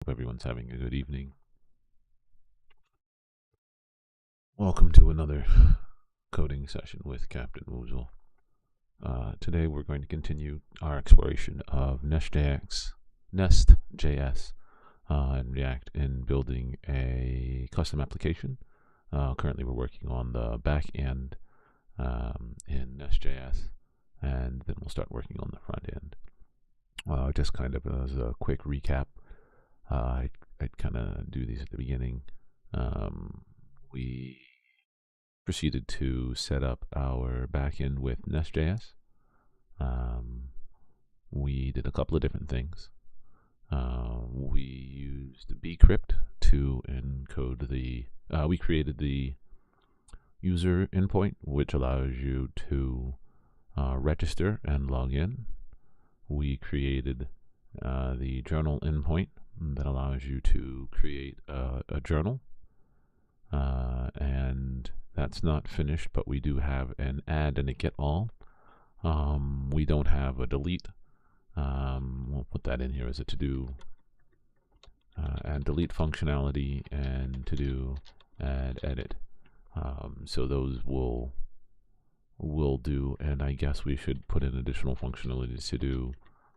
Hope everyone's having a good evening. Welcome to another coding session with CptWoozle. Today we're going to continue our exploration of nestJs and React in building a custom application. Currently we're working on the backend in nestJs, and then we'll start working on the front end. Just kind of as a quick recap, I'd kind of do these at the beginning. We proceeded to set up our backend with nestJs. We did a couple of different things. We used bcrypt to encode we created the user endpoint, which allows you to register and log in. We created the journal endpoint that allows you to create a journal. And that's not finished, but we do have an add and a get all. We don't have a delete. We'll put that in here as a to-do. Add delete functionality and to-do add edit. So those will do, and I guess we should put in additional functionalities to do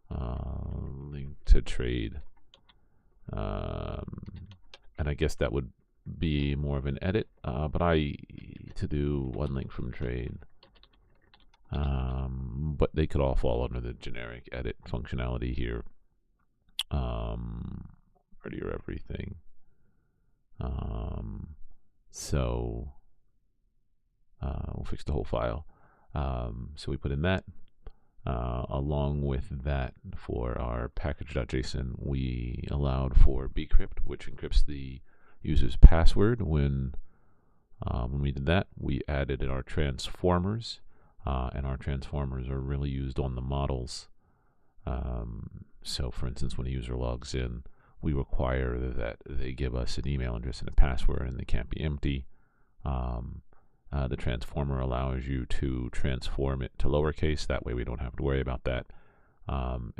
link to trade. And I guess that would be more of an edit, but to do one link from trade. But they could all fall under the generic edit functionality here. Pretty or everything. So we'll fix the whole file. So we put in that. Along with that, for our package.json, we allowed for bcrypt, which encrypts the user's password. When we did that, we added our transformers, and our transformers are really used on the models. So for instance, when a user logs in, we require that they give us an email address and a password, and they can't be empty. The transformer allows you to transform it to lowercase. That way we don't have to worry about that. And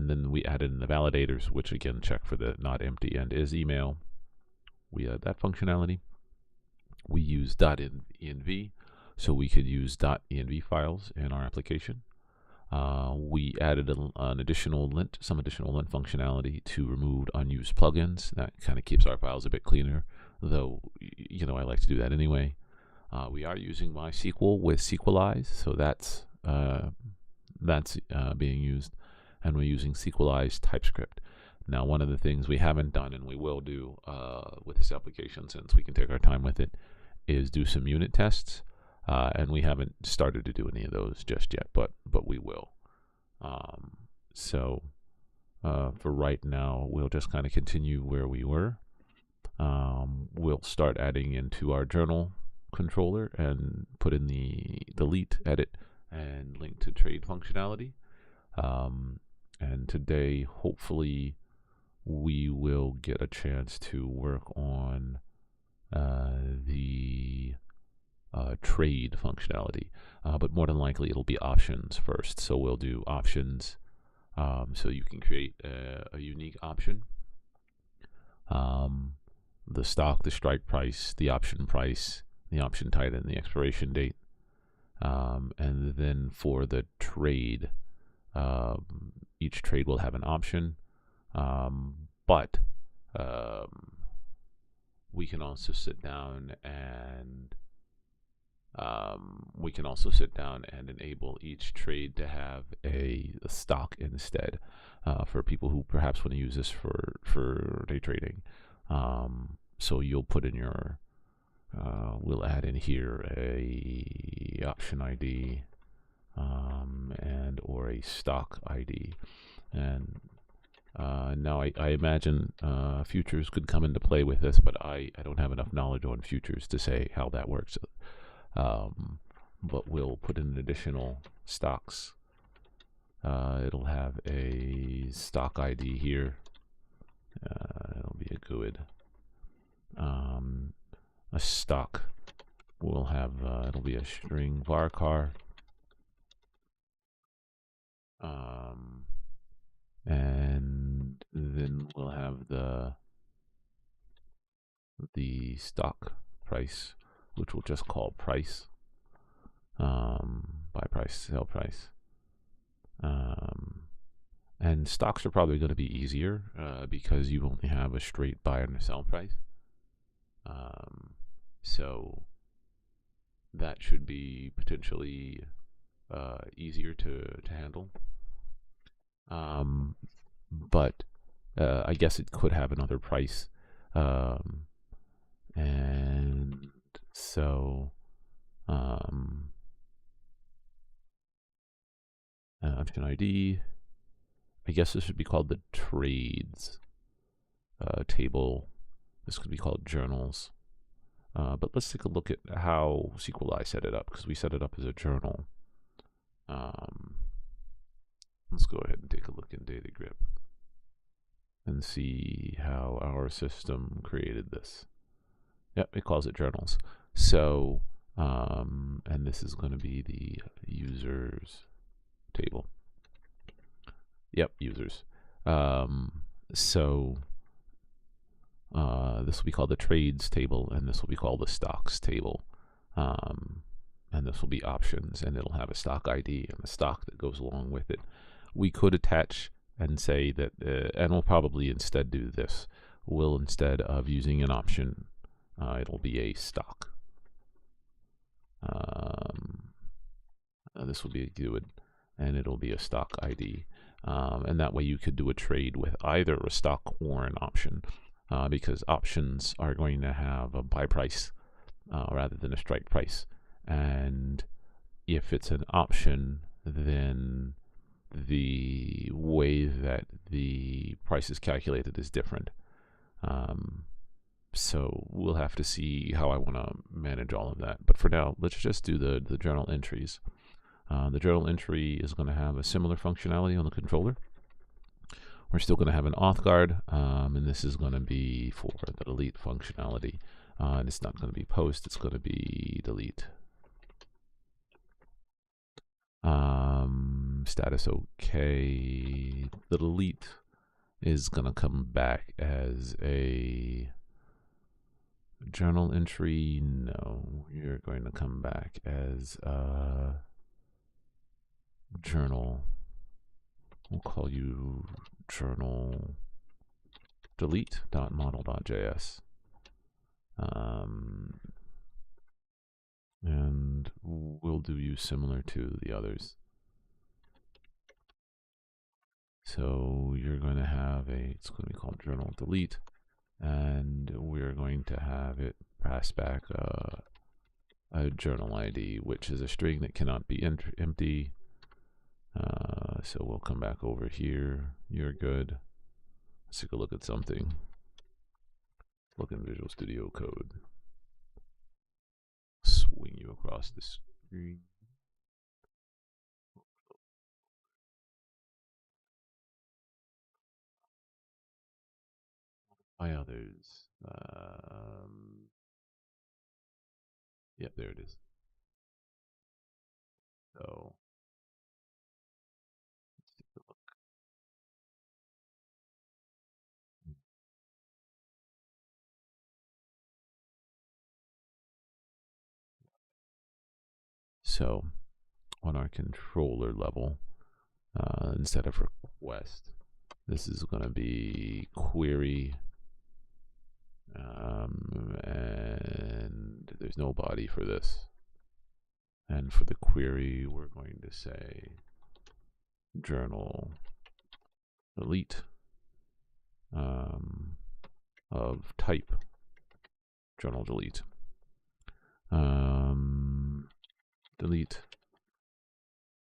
then we added in the validators, which again check for the not empty and is email. We had that functionality. We use .env, so we could use .env files in our application. We added some additional lint functionality to remove unused plugins. That kind of keeps our files a bit cleaner, though I like to do that anyway. We are using MySQL with SQLize, so that's being used, and we're using SQLize TypeScript. Now, one of the things we haven't done, and we will do with this application, since we can take our time with it, is do some unit tests. And we haven't started to do any of those just yet, but we will. So for right now, we'll just kind of continue where we were. We'll start adding into our journal controller and put in the delete, edit, and link to trade functionality. And today, hopefully, we will get a chance to work on the trade functionality, but more than likely it'll be options first. So we'll do options, so you can create a unique option. The stock, the strike price, the option price, the option type, and the expiration date. And then for the trade, each trade will have an option, but we can also sit down and enable each trade to have a stock instead, for people who perhaps want to use this for day trading. So you'll put in your we'll add in here a option ID and or a stock ID. And now I imagine futures could come into play with this, but I don't have enough knowledge on futures to say how that works. But we'll put in additional stocks. It'll have a stock ID here. It'll be a GUID. A stock will have it'll be a string varchar. And then we'll have the stock price, which we'll just call price, buy price, sell price. And stocks are probably going to be easier because you only have a straight buy and a sell price. So that should be potentially easier to handle. But I guess it could have another price. And so option ID, I guess this should be called the trades table. This could be called journals. But let's take a look at how SQLi set it up, because we set it up as a journal. Let's go ahead and take a look in DataGrip and see how our system created this. Yep, it calls it journals. So, and this is going to be the users table. Yep, users. So this will be called the trades table, and this will be called the stocks table. And this will be options, and it'll have a stock ID and the stock that goes along with it. We could attach and say that, and we'll probably instead do this. We'll, instead of using an option, it'll be a stock. This will be a GUID, and it'll be a stock ID. And that way you could do a trade with either a stock or an option, because options are going to have a buy price rather than a strike price. And if it's an option, then the way that the price is calculated is different. So we'll have to see how I want to manage all of that. But for now, let's just do the journal entries. The journal entry is going to have a similar functionality on the controller. We're still going to have an auth guard, and this is going to be for the delete functionality. And it's not going to be post, it's going to be delete. Status okay. The delete is going to come back as a journal entry. No, you're going to come back as a journal. We'll call you journal delete.model.js. And we'll do you similar to the others. So you're going to have it's going to be called journal delete, and we're going to have it pass back a journal ID, which is a string that cannot be empty. So we'll come back over here. You're good. Let's take a look at something. Look in Visual Studio Code. Swing you across the screen. My others. Yep, there it is. So let's take a look. So on our controller level, instead of request, this is going to be query, and there's no body for this. And for the query, we're going to say journal delete of type journal delete. Delete.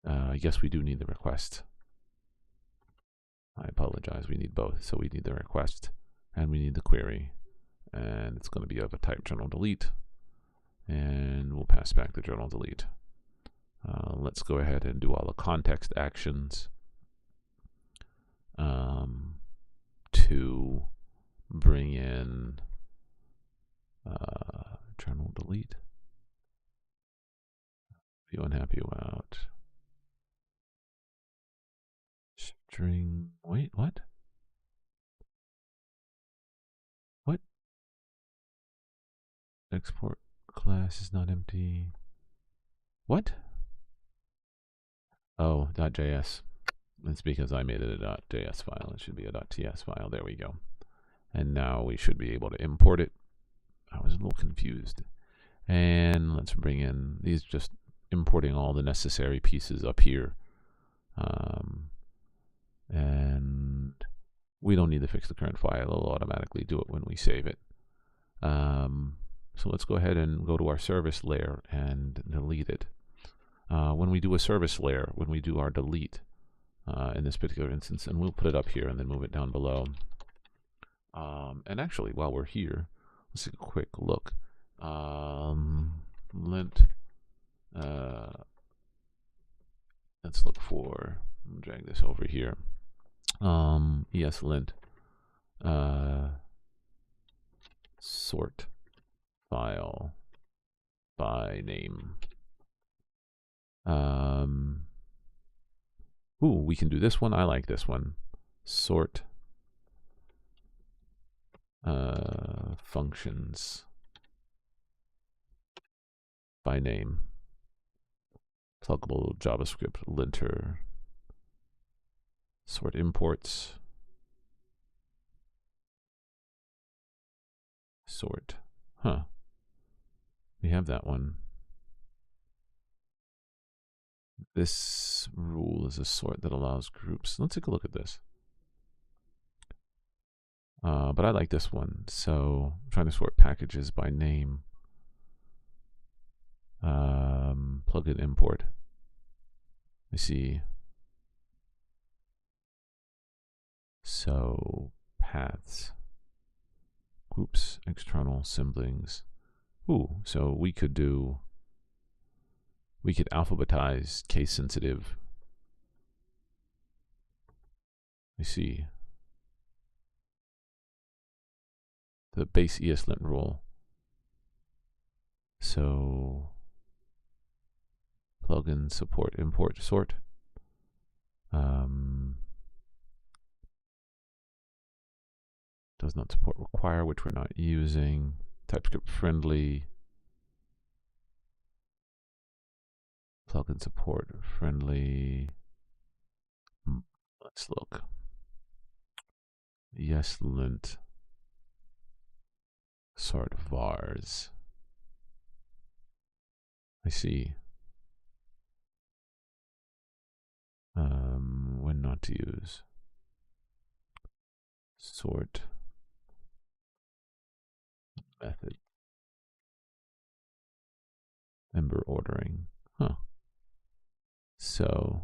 I guess we do need the request. I apologize, we need both. So we need the request and we need the query. And it's going to be of a type journal delete. And we'll pass back the journal delete. Let's go ahead and do all the context actions to bring in journal delete. Be unhappy about string. Wait, what? export class is not empty. What? Oh, .js. It's because I made it a .js file. It should be a .ts file. There we go. And now we should be able to import it. I was a little confused. And let's bring in these, just importing all the necessary pieces up here. And we don't need to fix the current file. It'll automatically do it when we save it. So let's go ahead and go to our service layer and delete it. When we do a service layer, when we do our delete, in this particular instance, and we'll put it up here and then move it down below. And actually, while we're here, let's take a quick look. Lint, let's look for, drag this over here. ESLint, sort file by name. Ooh, we can do this one. I like this one. Sort functions by name. Pluggable JavaScript linter. Sort imports. Sort. Huh. We have that one. This rule is a sort that allows groups. Let's take a look at this. But I like this one. So I'm trying to sort packages by name. Plugin import. I see. So paths, groups, external siblings. Ooh, so we could alphabetize case sensitive. I see. The base ESLint rule. So plugin support import sort. Does not support require, which we're not using. TypeScript friendly. Plugin support friendly. Let's look. ESLint sort vars. I see. When not to use. Sort method. Member ordering. Huh. So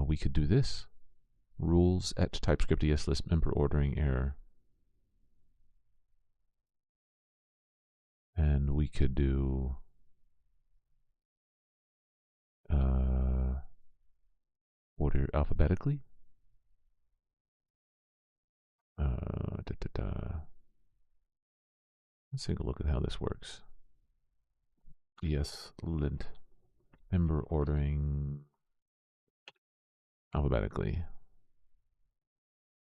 we could do this. Rules at TypeScript ESList member ordering error. And we could do order alphabetically. Let's take a look at how this works. ESLint member ordering alphabetically.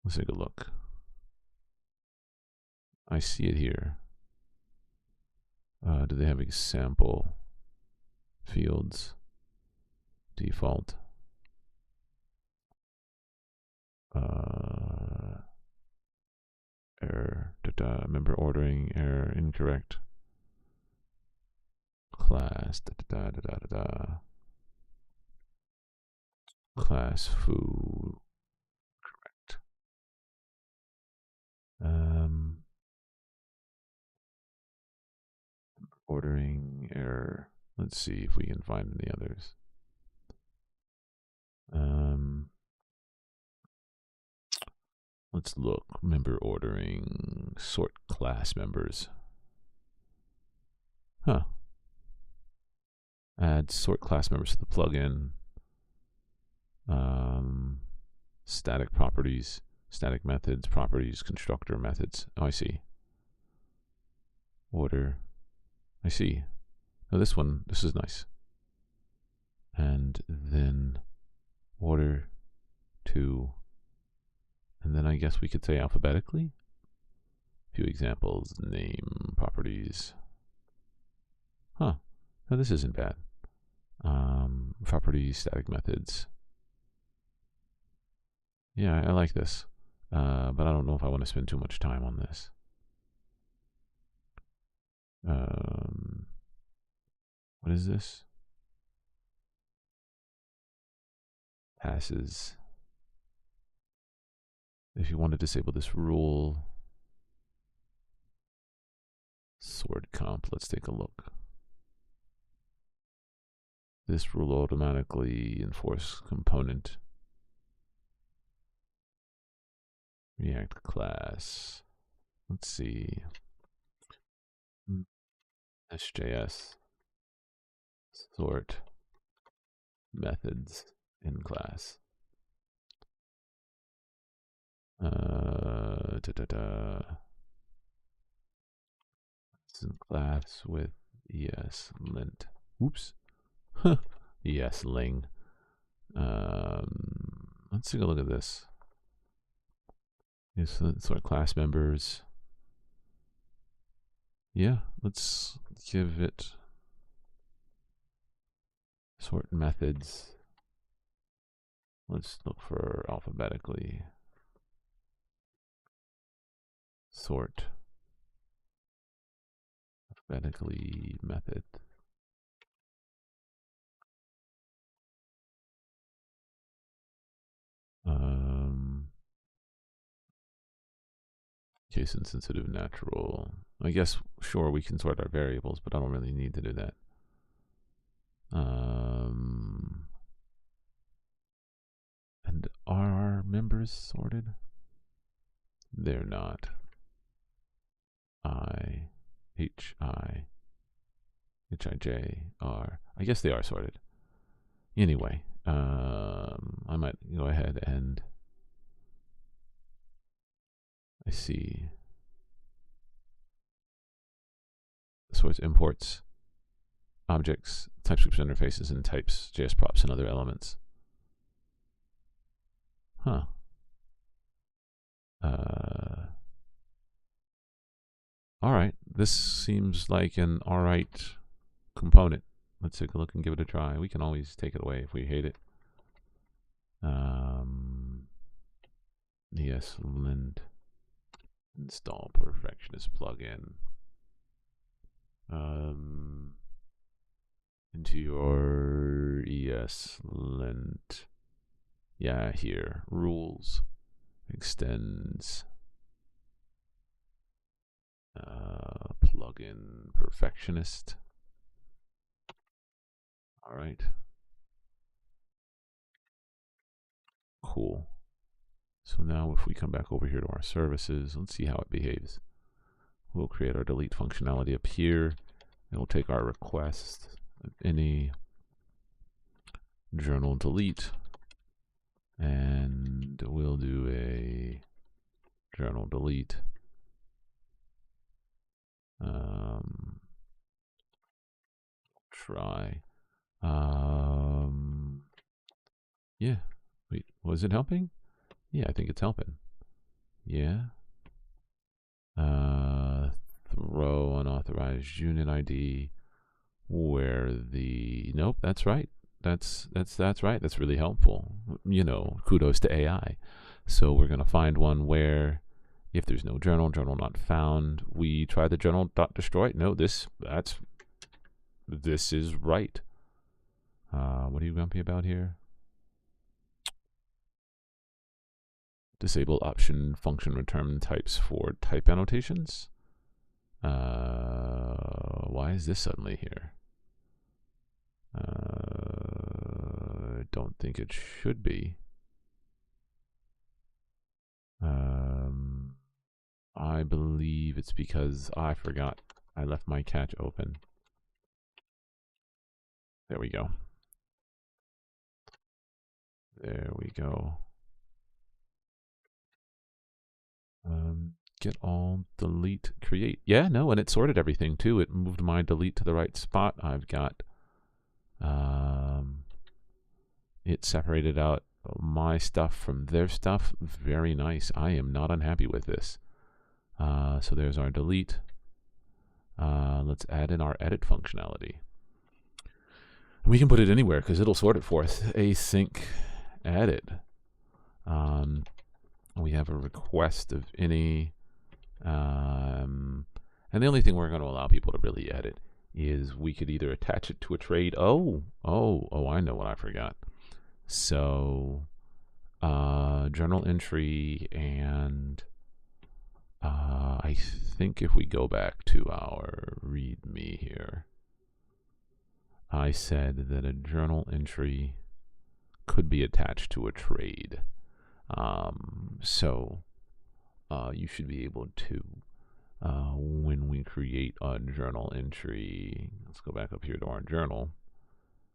Let's take a look. I see it here. Do they have example fields? Default. Error. Member ordering error incorrect. Class. Class foo. Correct. Ordering error. Let's see if we can find any others. Let's look. Member ordering sort class members. Huh. Add sort class members to the plugin. Static properties, static methods, properties, constructor methods. Oh, I see. Order. I see. Oh, this one, this is nice. And then order to, and then I guess we could say alphabetically. few examples. Name, properties. Huh. No, this isn't bad. Properties, static methods. Yeah, I like this. But I don't know if I want to spend too much time on this. What is this? Passes. If you want to disable this rule, sort comp, let's take a look. This rule automatically enforce component. React class. Let's see. nestJs. Sort methods in class. It's in class with ESLint. Oops. ESLing. Let's take a look at this. Yes, sort class members. Yeah, let's give it sort methods. Let's look for alphabetically. Sort alphabetically method. Case insensitive natural. I guess, sure, we can sort our variables, but I don't really need to do that. And are our members sorted? They're not. Hij, I guess they are sorted. Anyway, I might go ahead and I see sorts imports, objects, TypeScript interfaces, and types, JS props, and other elements. Huh. All right, this seems like an all right component. Let's take a look and give it a try. We can always take it away if we hate it. ESLint install perfectionist plugin into your ESLint. Yeah, here rules extends plugin perfectionist. All right. Cool. So now if we come back over here to our services, let's see how it behaves. We'll create our delete functionality up here. It'll take our request of any journal delete, and we'll do a journal delete. Try. Yeah. Wait, was it helping? Yeah, I think it's helping. Yeah. Throw unauthorized unit ID where the nope, that's right. That's right. That's really helpful. You know, kudos to AI. So we're gonna find one where if there's no journal not found, we try the journal.destroy. No, this is right. What are you grumpy about here? Disable option function return types for type annotations. Why is this suddenly here? I don't think it should be. I believe it's because I forgot I left my catch open. There we go. There we go. Get all, delete, create. Yeah, no, and it sorted everything too. It moved my delete to the right spot. I've got, it separated out my stuff from their stuff. Very nice. I am not unhappy with this. So there's our delete. Let's add in our edit functionality. We can put it anywhere because it'll sort it for us. Async edit. We have a request of any. And the only thing we're going to allow people to really edit is we could either attach it to a trade. Oh, I know what I forgot. So journal entry, and I think if we go back to our README here, I said that a journal entry could be attached to a trade. So you should be able to, when we create a journal entry, let's go back up here to our journal.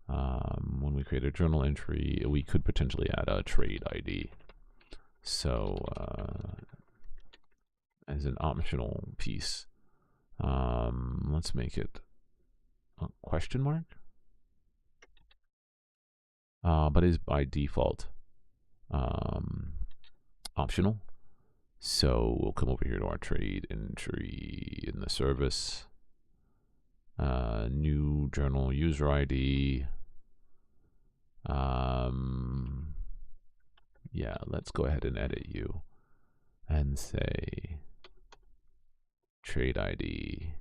When we create a journal entry, we could potentially add a trade ID. So as an optional piece, let's make it a question mark. But is by default optional. So we'll come over here to our trade entry in the service, new journal user ID. Yeah, let's go ahead and edit you and say trade ID,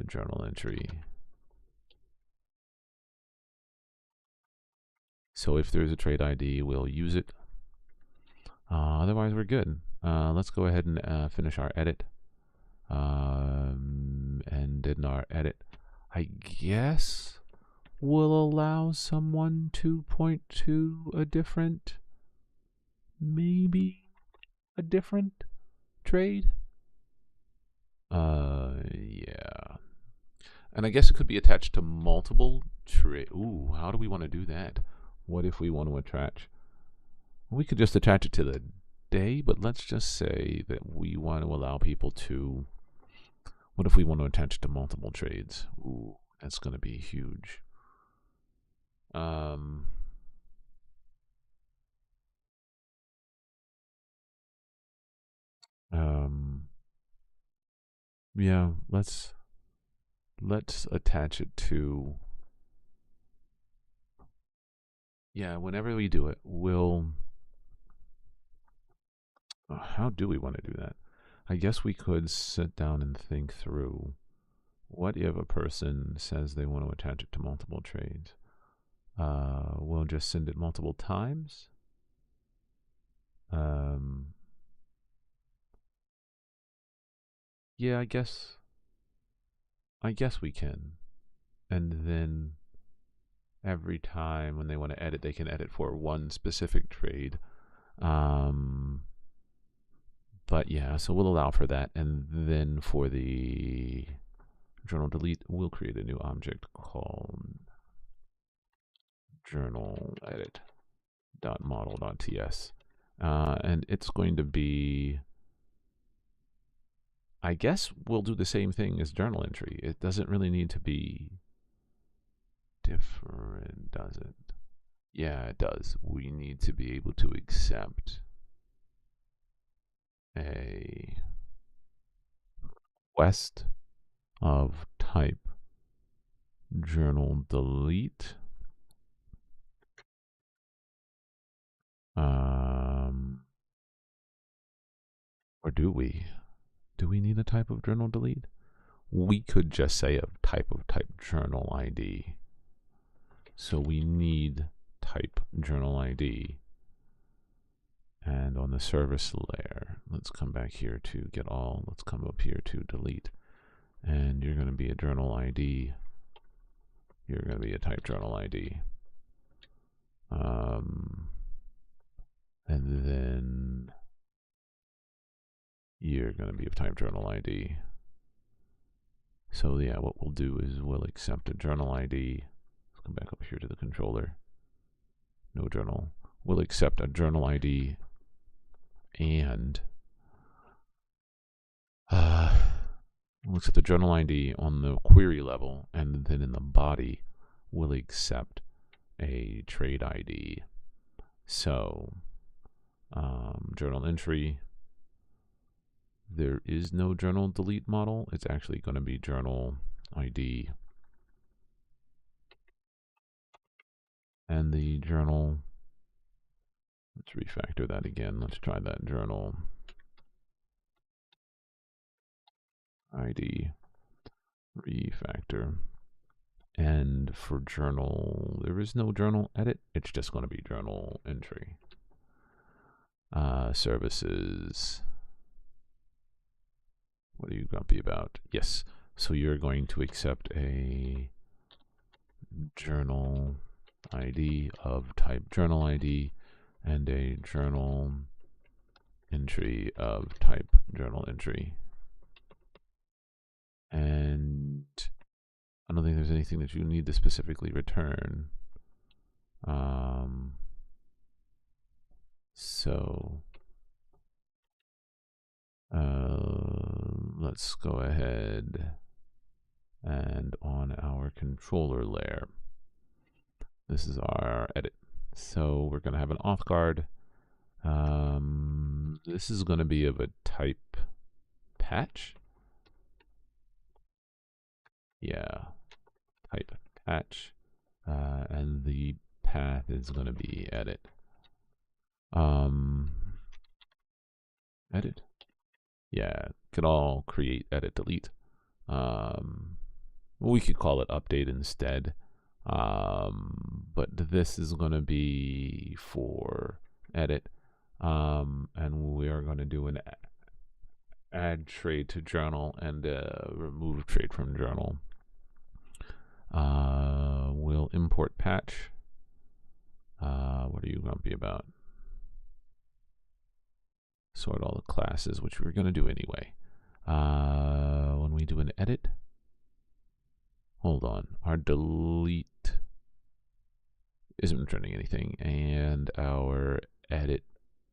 journal entry. So if there's a trade ID, we'll use it. Otherwise, we're good. Let's go ahead and finish our edit. And in our edit, I guess we'll allow someone to point to a different, maybe a different trade. Yeah. And I guess it could be attached to multiple trade. Ooh, how do we want to do that? What if we want to attach? We could just attach it to the day, but let's just say that we want to allow people to. What if we want to attach it to multiple trades? Ooh, that's going to be huge. Yeah, let's attach it to. Yeah, whenever we do it, we'll. How do we want to do that? I guess we could sit down and think through. What if a person says they want to attach it to multiple trades? We'll just send it multiple times. Yeah, I guess we can. And then every time when they want to edit, they can edit for one specific trade. But yeah, so we'll allow for that. And then for the journal delete, we'll create a new object called journal edit.model.ts. And it's going to be, I guess we'll do the same thing as journal entry. It doesn't really need to be different, does it? Yeah, it does. We need to be able to accept a request of type journal delete. Or do we? Do we need a type of journal delete? We could just say a type journal ID. So we need type journal ID. And on the service layer, let's come back here to get all. Let's come up here to delete. And you're going to be a journal ID. You're going to be a type journal ID. And then you're going to be a type journal ID. So yeah, what we'll do is we'll accept a journal ID. Let's come back up here to the controller. No journal. We'll accept a journal ID and we'll accept the journal ID on the query level, and then in the body we'll accept a trade ID. So journal entry, there is no journal delete model. It's actually going to be journal ID. And the journal, let's refactor that again. Let's try that journal ID refactor. And for journal, there is no journal edit. It's just going to be journal entry. Services. What are you grumpy about? Yes. So you're going to accept a journal ID of type journal ID and a journal entry of type journal entry. And I don't think there's anything that you need to specifically return. Let's go ahead and on our controller layer, this is our edit. So we're going to have an auth guard. This is going to be of a type patch. Yeah, type patch. And the path is going to be edit. Edit. Yeah, could all create, edit, delete. We could call it update instead. But this is going to be for edit. And we are going to do an add trade to journal and remove trade from journal. We'll import patch. What are you grumpy about? Sort all the classes, which we're going to do anyway. When we do an edit, hold on, our delete isn't returning anything, and our edit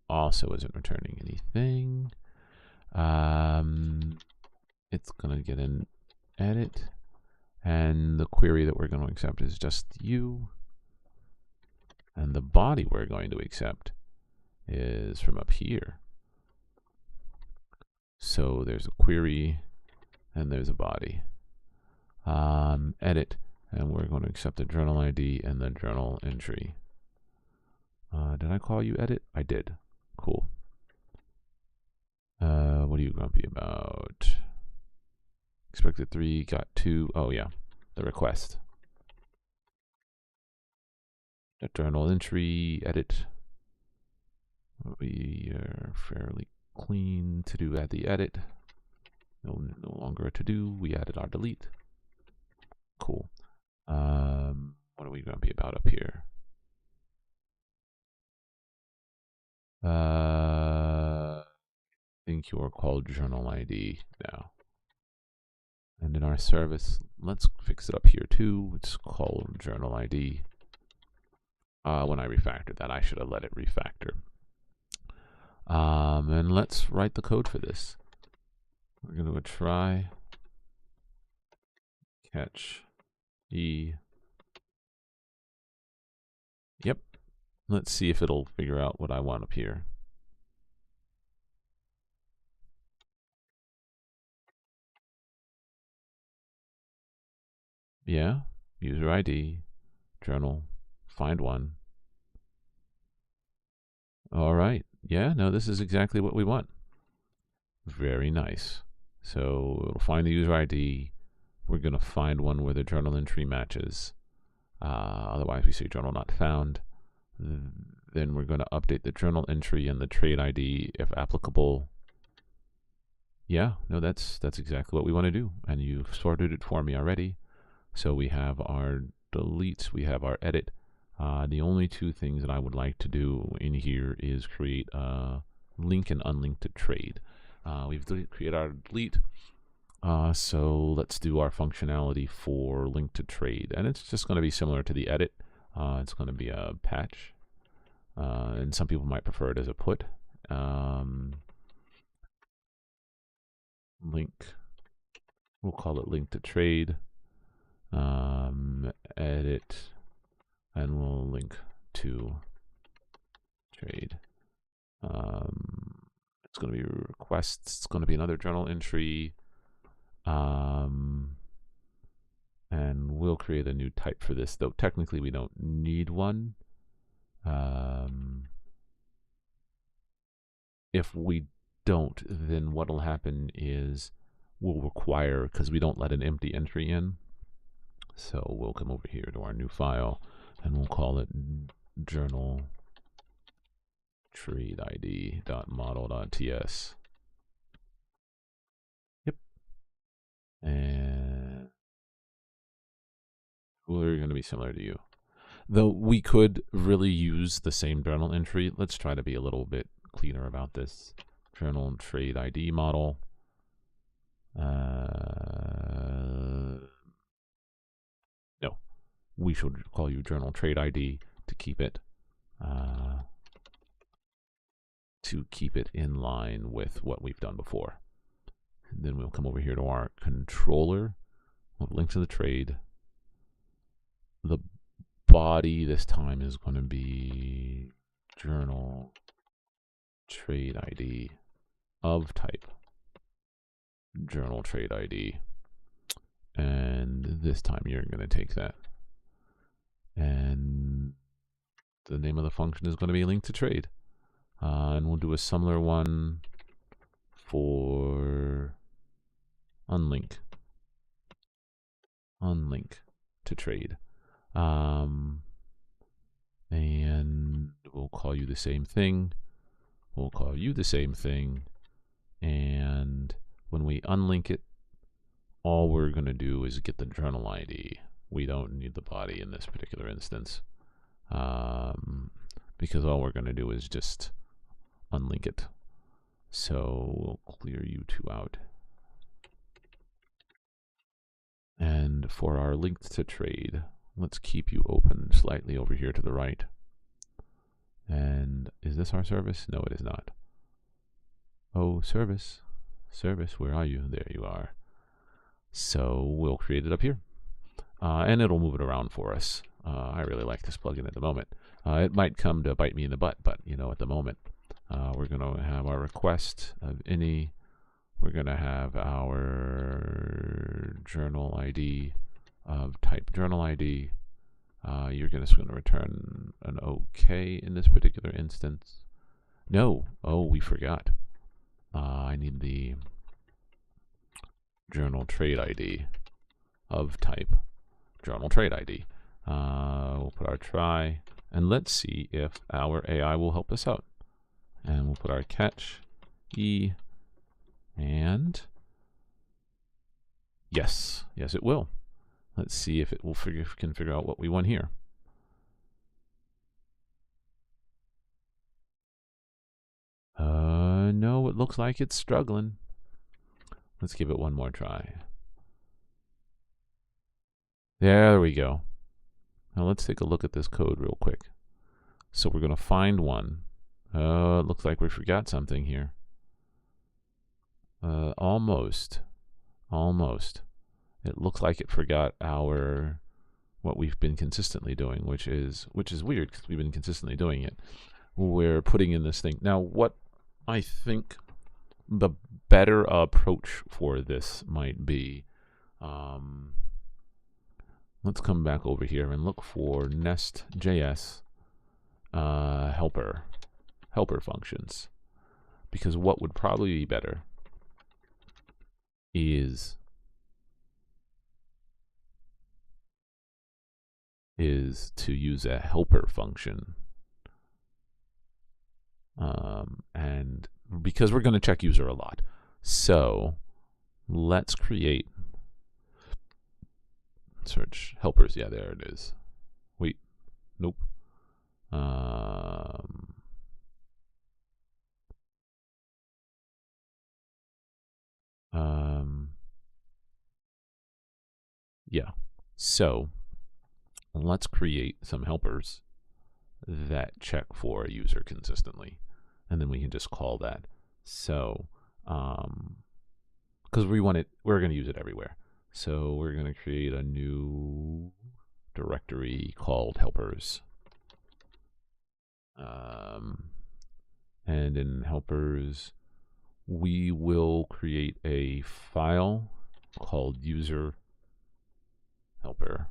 also isn't returning anything. It's going to get an edit, and the query that we're going to accept is just you, and the body we're going to accept is from up here. So there's a query and there's a body. Edit, and we're going to accept the journal ID and the journal entry. Did I call you edit? I did. Cool. What are you grumpy about? Expected 3, got 2. Oh yeah, the request. The journal entry, edit. We are fairly clean to do at the edit. No longer a to do. We added our delete. Cool. What are we grumpy about up here? I think you're called journal ID now. And in our service, let's fix it up here too. It's called journal ID. When I refactored that, I should have let it refactor. And let's write the code for this. We're going to try catch E. Yep. Let's see if it'll figure out what I want up here. Yeah, user ID, journal, find one. All right. Yeah, no, this is exactly what we want. Very nice. So it'll find the user ID. We're going to find one where the journal entry matches. Otherwise, we say journal not found. Then we're going to update the journal entry and the trade ID if applicable. Yeah, no, that's exactly what we want to do. And you've sorted it for me already. So we have our delete, we have our edit. The only two things that I would like to do in here is create a link and unlink to trade. We've created our delete. So let's do our functionality for link to trade. And it's just going to be similar to the edit. It's going to be a patch. And some people might prefer it as a put. Link. We'll call it link to trade. Edit. And we'll link to trade. It's going to be requests. It's going to be another journal entry. And we'll create a new type for this, though technically we don't need one. If we don't, then what will happen is we'll require, because we don't let an empty entry in, so we'll come over here to our new file and we'll call it journal trade id.model.ts. Yep. And we're going to be similar to you. Though we could really use the same journal entry. Let's try to be a little bit cleaner about this. Journal trade ID model. No, we should call you journal trade ID to keep it in line with what we've done before. And then we'll come over here to our controller. We'll link to the trade. The body this time is going to be journal trade ID of type journal trade ID, and this time you're going to take that, and the name of the function is going to be linked to trade, and we'll do a similar one for unlink to trade. And we'll call you the same thing. We'll call you the same thing. And when we unlink it, all we're going to do is get the journal ID. We don't need the body in this particular instance, because all we're going to do is just unlink it. So we'll clear you two out. And for our linked to trade, let's keep you open slightly over here to the right. And is this our service? No, it is not. Oh, service. Service, where are you? There you are. So we'll create it up here. And it'll move it around for us. I really like this plugin at the moment. It might come to bite me in the butt, but you know, at the moment, we're going to have our request of any. We're going to have our journal ID of type journal ID. You're just going to return an OK in this particular instance. No, oh, we forgot. I need the journal trade ID of type journal trade ID. We'll put our try, and let's see if our AI will help us out. And we'll put our catch E, and yes, it will. Let's see if it will can figure out what we want here. No, it looks like it's struggling. Let's give it one more try. There we go. Now let's take a look at this code real quick. So we're going to find one. It looks like we forgot something here. Almost. It looks like it forgot what we've been consistently doing, which is weird because we've been consistently doing it. We're putting in this thing. Now, what I think the better approach for this might be, let's come back over here and look for nestJs helper functions, because what would probably be better is to use a helper function, and because we're going to check user a lot, so let's create search helpers. Yeah, there it is. Wait, nope. Yeah, so let's create some helpers that check for a user consistently, and then we can just call that. So because we're going to use it everywhere, so we're going to create a new directory called helpers, and in helpers we will create a file called user helpers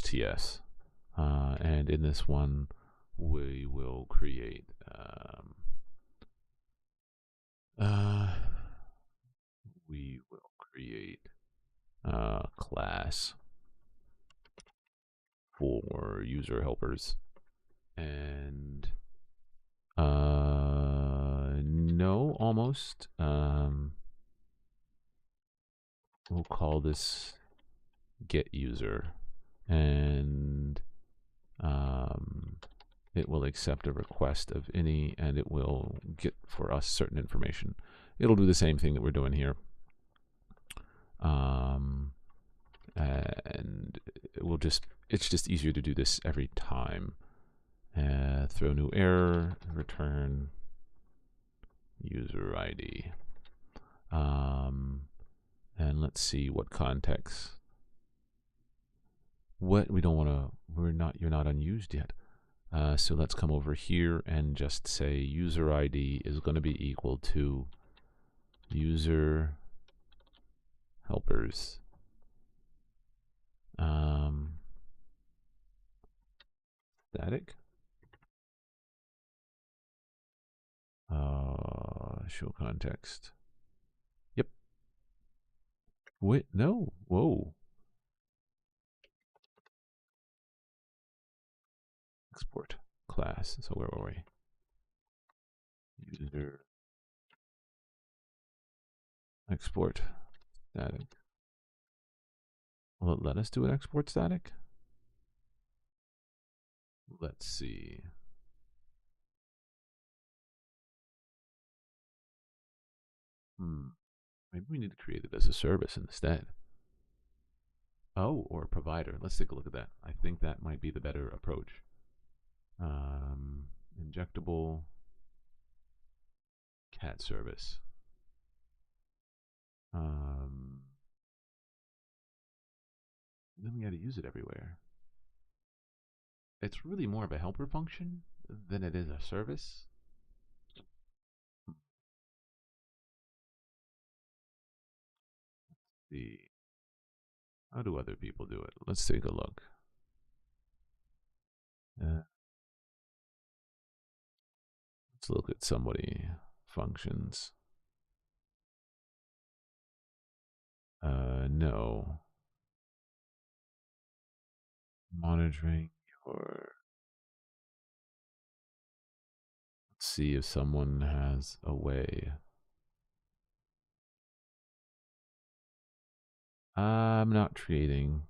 .ts, and in this one we will create a class for user helpers, and no, almost. We'll call this get user, and it will accept a request of any, and it will get for us certain information. It'll do the same thing that we're doing here. And it's just easier to do this every time. Throw new error, return user ID. And let's see what context. What we don't want to, you're not unused yet. So let's come over here and just say user ID is going to be equal to user helpers. Static. Show context. Yep. Wait, no. Whoa. Export class. So where were we? User export static. Will it let us do an export static? Let's see. Maybe we need to create it as a service instead. Oh, or a provider. Let's take a look at that. I think that might be the better approach. Injectable cat service. Then we got to use it everywhere. It's really more of a helper function than it is a service. Let's see. How do other people do it? Let's take a look. Let's look at somebody functions. No. Monitoring your. Let's see if someone has a way. I'm not creating.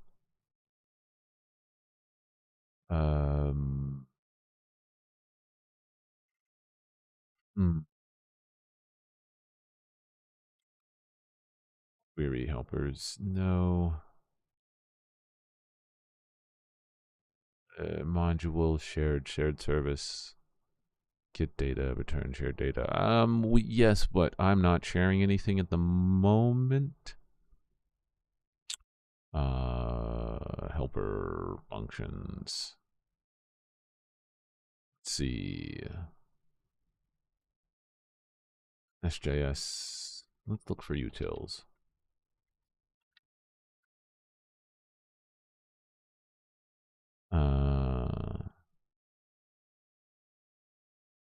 Query helpers, no. Module shared service. Get data, return shared data. Yes, but I'm not sharing anything at the moment. Helper functions. Let's see. nestJs. Let's look for utils.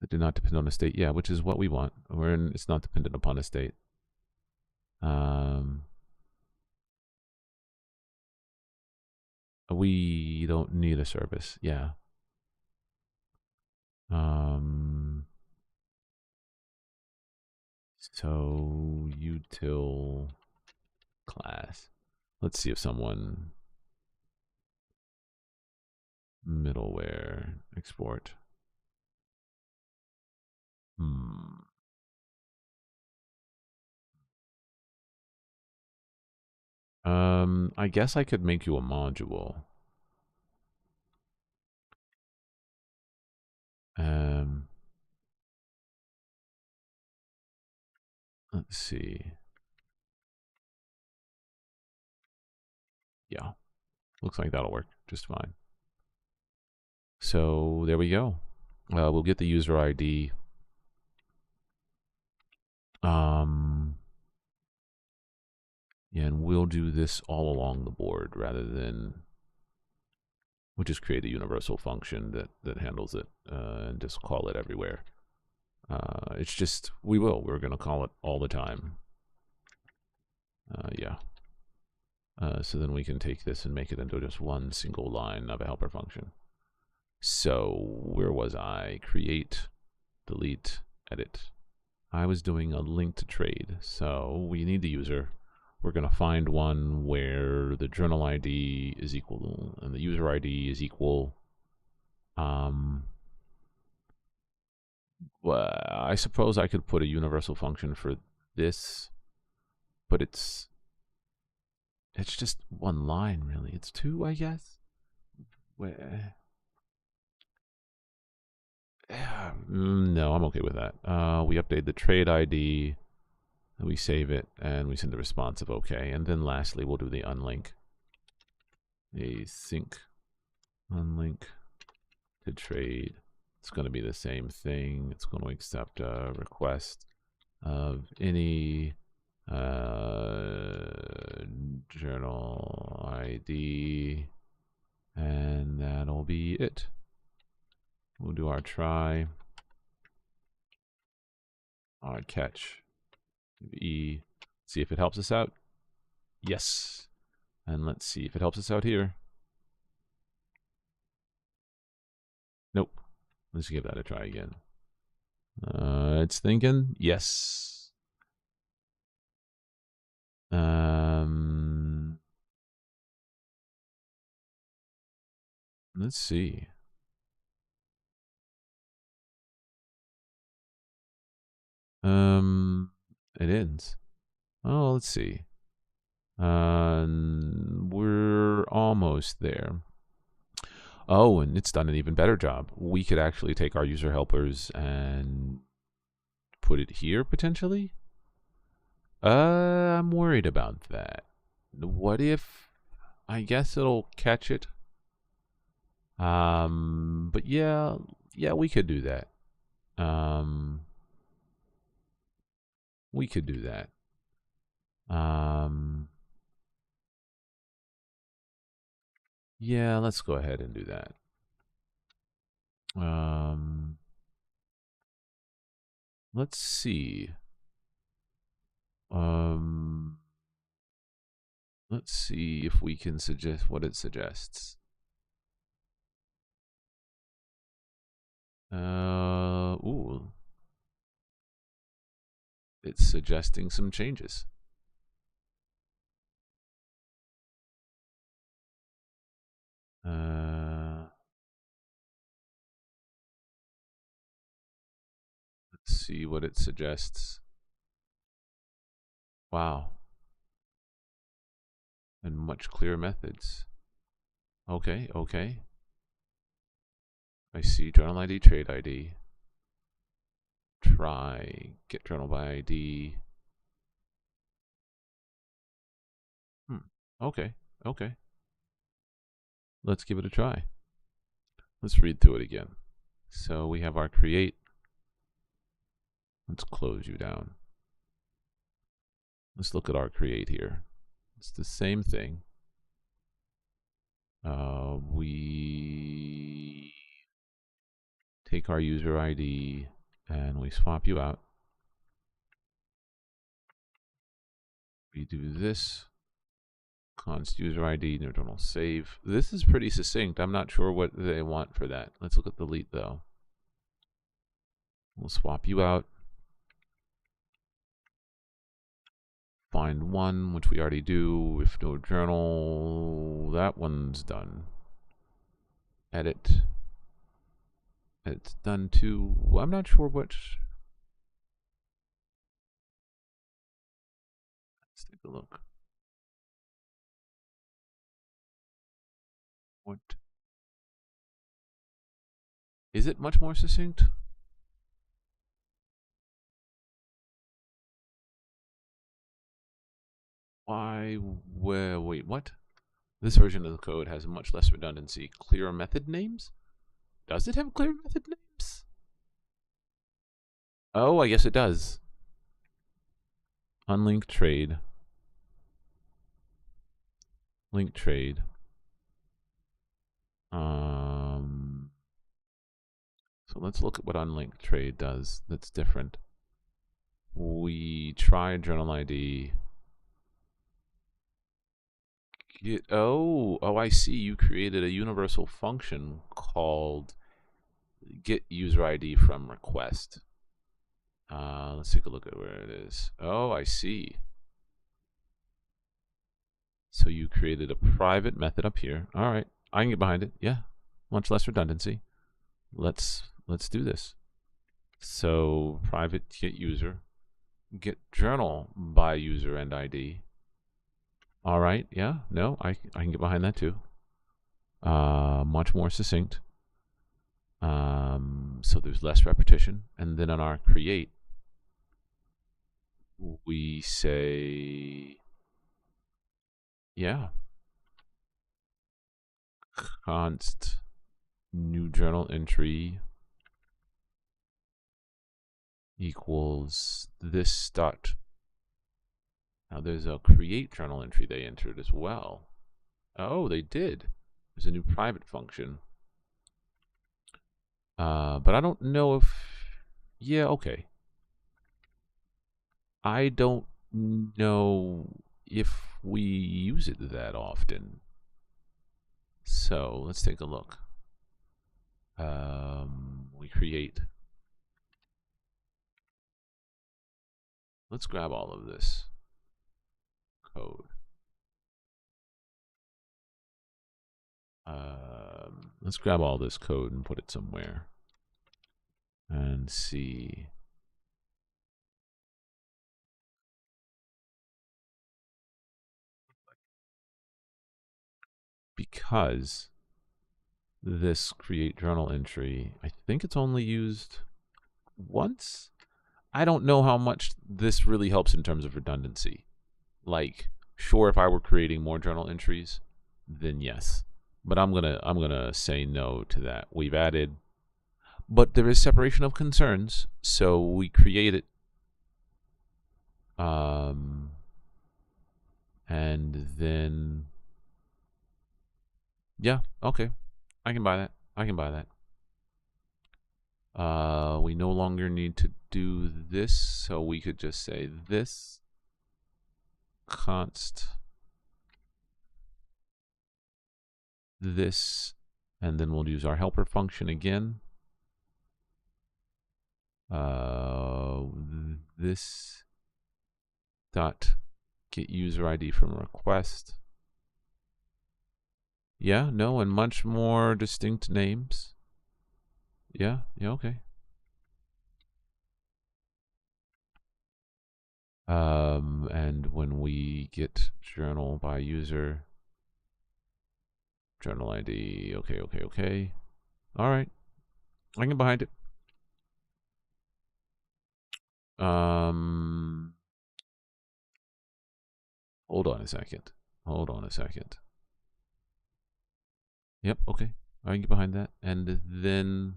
That do not depend on a state. Yeah, which is what we want. It's not dependent upon a state. We don't need a service. Yeah. So util class. Let's see if someone middleware export. I guess I could make you a module. Let's see. Yeah, looks like that'll work just fine. So there we go. We'll get the user ID. And we'll do this all along the board rather than, we'll just create a universal function that handles it and just call it everywhere. It's just, we're going to call it all the time. Yeah. So then we can take this and make it into just one single line of a helper function. So where was I? Create, delete, edit. I was doing a link to trade. So we need the user. We're going to find one where the journal ID is equal and the user ID is equal. Well, I suppose I could put a universal function for this, but it's just one line, really. It's two, I guess. No, I'm okay with that. We update the trade ID, we save it, and we send the response of okay. And then lastly, we'll do the unlink. Async unlink to trade. It's going to be the same thing. It's going to accept a request of any journal ID, and that'll be it. We'll do our try, our catch, E, see if it helps us out. Yes. And let's see if it helps us out here. Nope. Let's give that a try again. It's thinking. Yes. Let's see. It ends. Oh, let's see. We're almost there. Oh, and it's done an even better job. We could actually take our user helpers and put it here, potentially? I'm worried about that. What if... I guess it'll catch it. But yeah, we could do that. We could do that. Yeah, let's go ahead and do that. Let's see. Let's see if we can suggest what it suggests. Ooh. It's suggesting some changes. Let's see what it suggests. Wow. And much clearer methods. Okay, okay. I see journal ID, trade ID. Try get journal by ID. Okay, okay. Let's give it a try. Let's read through it again. So we have our create. Let's close you down. Let's look at our create here. It's the same thing. We take our user ID and we swap you out. We do this. Const user ID, journal save. This is pretty succinct. I'm not sure what they want for that. Let's look at delete though. We'll swap you out. Find one, which we already do. If no journal, that one's done. Edit. It's done too. I'm not sure which. Let's take a look. What? Is it much more succinct? Why? Wait, what? This version of the code has much less redundancy. Clear method names? Does it have clear method names? Oh, I guess it does. Unlinked trade. Link trade. So let's look at what unlinked trade does that's different. We try journal ID. I see. You created a universal function called get user ID from request. Let's take a look at where it is. Oh, I see. So you created a private method up here. All right, I can get behind it. Yeah, much less redundancy. Let's do this. So private get user, get journal by user and ID. All right, yeah, no, I can get behind that too. Much more succinct. So there's less repetition, and then on our create, we say, yeah, const new journal entry equals this dot. Now there's a create journal entry they entered as well. Oh, they did. There's a new private function. But I don't know if, yeah, okay. I don't know if we use it that often. So let's take a look. We create. Let's grab all of this code. Let's grab all this code and put it somewhere and see. Because this create journal entry, I think it's only used once. I don't know how much this really helps in terms of redundancy. Like, sure, if I were creating more journal entries, then yes. But I'm gonna say no to that. We've added, but there is separation of concerns, so we create it. And then, yeah, okay, I can buy that. I can buy that. We no longer need to do this, so we could just say this const this, and then we'll use our helper function again. This dot get user ID from request. Yeah, no, and much more distinct names. Yeah, okay. And when we get journal by user, journal ID, okay. All right, I can get behind it. Hold on a second. Yep, okay, I can get behind that. And then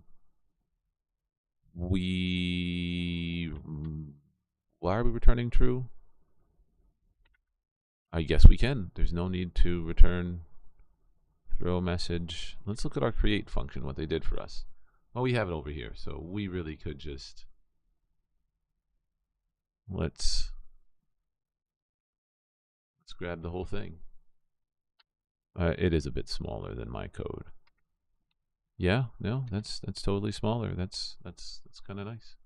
why are we returning true? I guess we can. There's no need to return throw message. Let's look at our create function, what they did for us. Oh, we have it over here, so we really could just let's grab the whole thing. It is a bit smaller than my code. Yeah, no, that's totally smaller. That's kind of nice.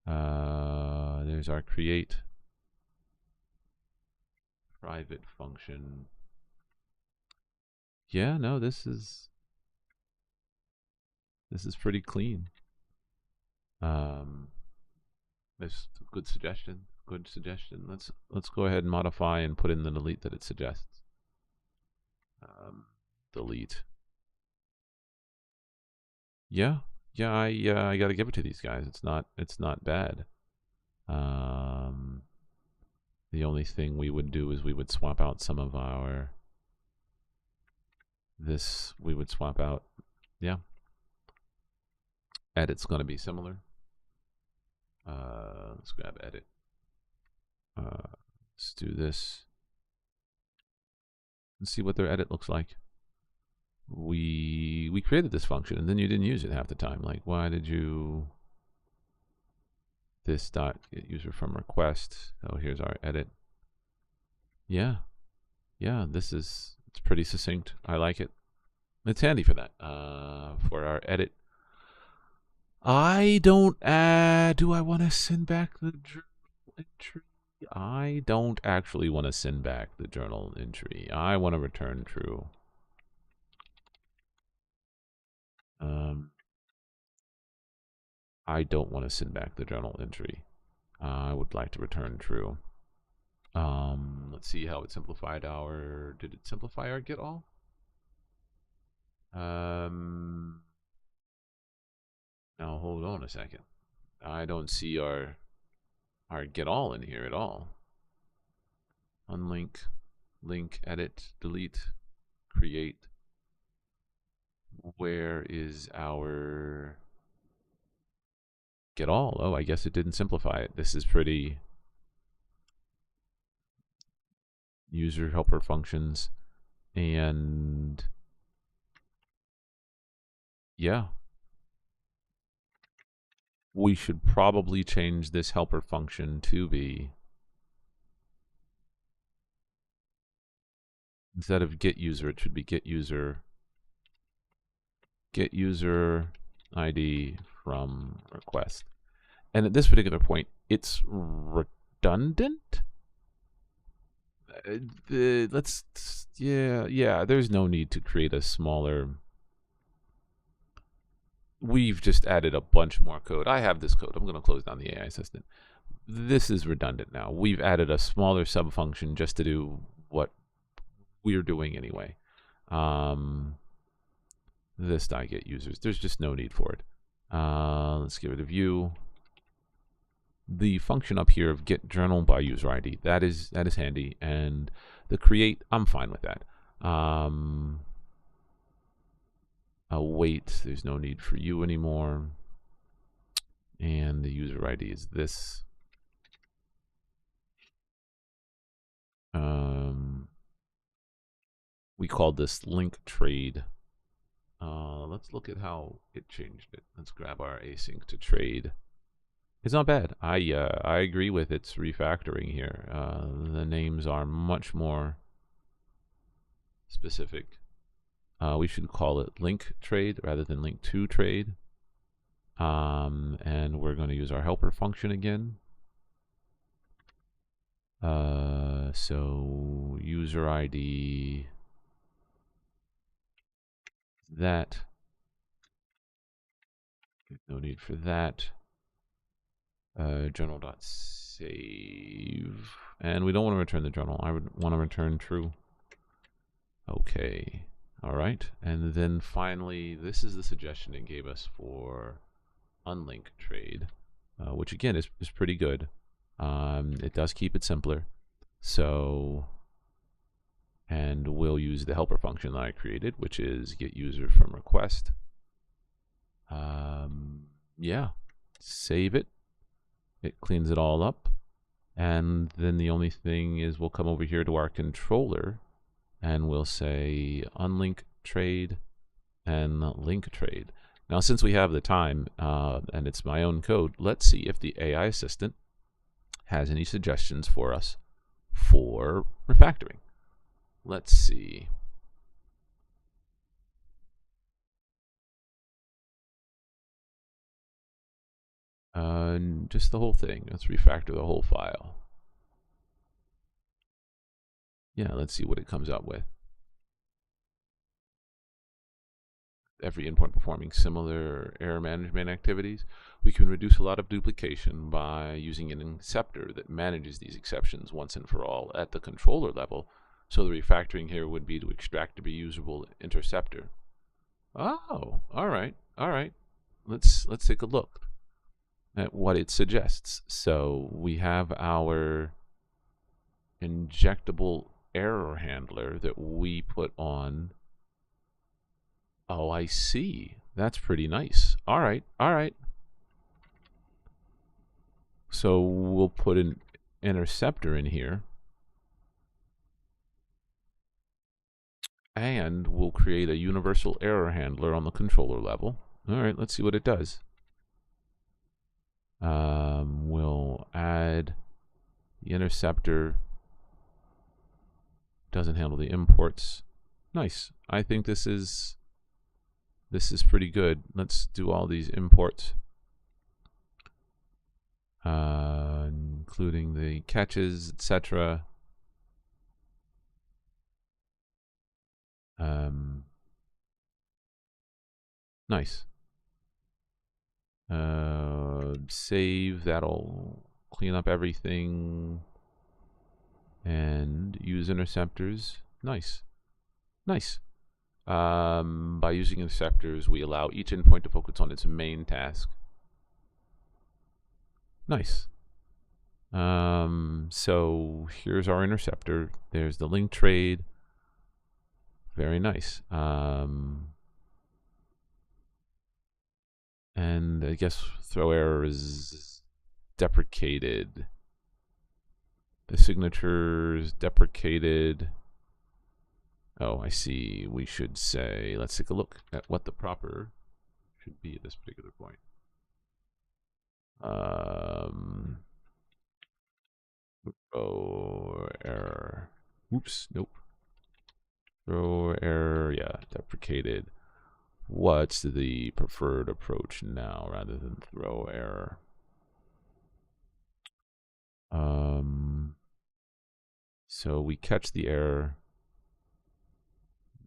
There's our create private function. Yeah, no, this is pretty clean. That's a good suggestion. Let's go ahead and modify and put in the delete that it suggests. Delete. Yeah, I got to give it to these guys. It's not bad. The only thing we would do is we would swap out some of our we would swap out, yeah. Edit's going to be similar. Let's grab edit. Let's do this. Let's see what their edit looks like. We created this function and then you didn't use it half the time. Like, why did you? This dot get user from request. Oh, here's our edit. Yeah, it's pretty succinct. I like it. It's handy for that. For our edit. I don't do I want to send back the journal entry? I don't actually want to send back the journal entry. I want to return true. I don't want to send back the journal entry. I would like to return true. Let's see how it simplified our. Did it simplify our get all? Now hold on a second. I don't see our get all in here at all. Unlink, link, edit, delete, create. Where is our get all? Oh, I guess it didn't simplify it. This is pretty. User helper functions, and yeah, we should probably change this helper function to be, instead of get user, it should be get user ID from request. And at this particular point, it's redundant. There's no need to create a smaller. We've just added a bunch more code. I have this code. I'm going to close down the AI assistant. This is redundant now. We've added a smaller subfunction just to do what we're doing anyway. This dot get users. There's just no need for it. Let's get rid of you. The function up here of get journal by user ID, that is handy, and the create, I'm fine with that. Wait, there's no need for you anymore, and the user ID is this. We called this link trade. Let's look at how it changed it. Let's grab our async to trade. It's not bad. I agree with its refactoring here. The names are much more specific. We should call it link trade rather than link to trade. And we're going to use our helper function again. So user ID, that. No need for that. Journal.save. And we don't want to return the journal. I would want to return true. Okay. All right. And then finally, this is the suggestion it gave us for unlink trade, which again is pretty good. It does keep it simpler. So, and we'll use the helper function that I created, which is get user from request. Yeah, save it. It cleans it all up. And then the only thing is we'll come over here to our controller and we'll say unlink trade and link trade. Now, since we have the time and it's my own code, let's see if the AI assistant has any suggestions for us for refactoring. Let's see. Just the whole thing. Let's refactor the whole file. Yeah, let's see what it comes up with. Every endpoint performing similar error management activities. We can reduce a lot of duplication by using an inceptor that manages these exceptions once and for all at the controller level. So the refactoring here would be to extract a reusable interceptor. Oh, all right. Let's take a look at what it suggests. So we have our injectable error handler that we put on. Oh, I see. That's pretty nice. All right. So we'll put an interceptor in here, and we'll create a universal error handler on the controller level. All right, let's see what it does. We'll add the interceptor. Doesn't handle the imports. Nice. I think this is pretty good. Let's do all these imports, including the catches, etc. Nice. Save. That'll clean up everything. And use interceptors. Nice. Nice. By using interceptors, we allow each endpoint to focus on its main task. Nice. So here's our interceptor. There's the link trade. Very nice. And I guess throw error is deprecated. The signature is deprecated. Oh, I see. We should say, let's take a look at what the proper should be at this particular point. Throw error. Oops, nope. Throw error, yeah, deprecated. What's the preferred approach now rather than throw error? So we catch the error,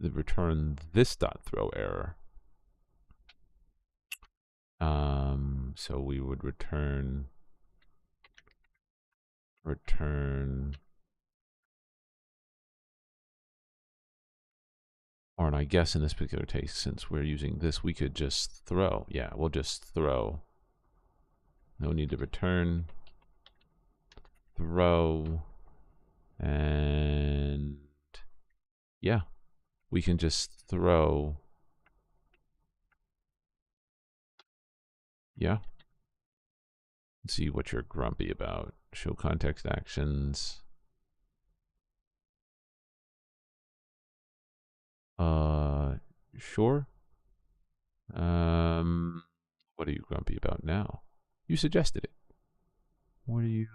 return this dot throw error. So we would return or, and I guess in this particular case, since we're using this, we could just throw. Yeah, we'll just throw. No need to return. Throw. And yeah, we can just throw. Yeah. Let's see what you're grumpy about. Show context actions. Sure. What are you grumpy about now? You suggested it. What are you?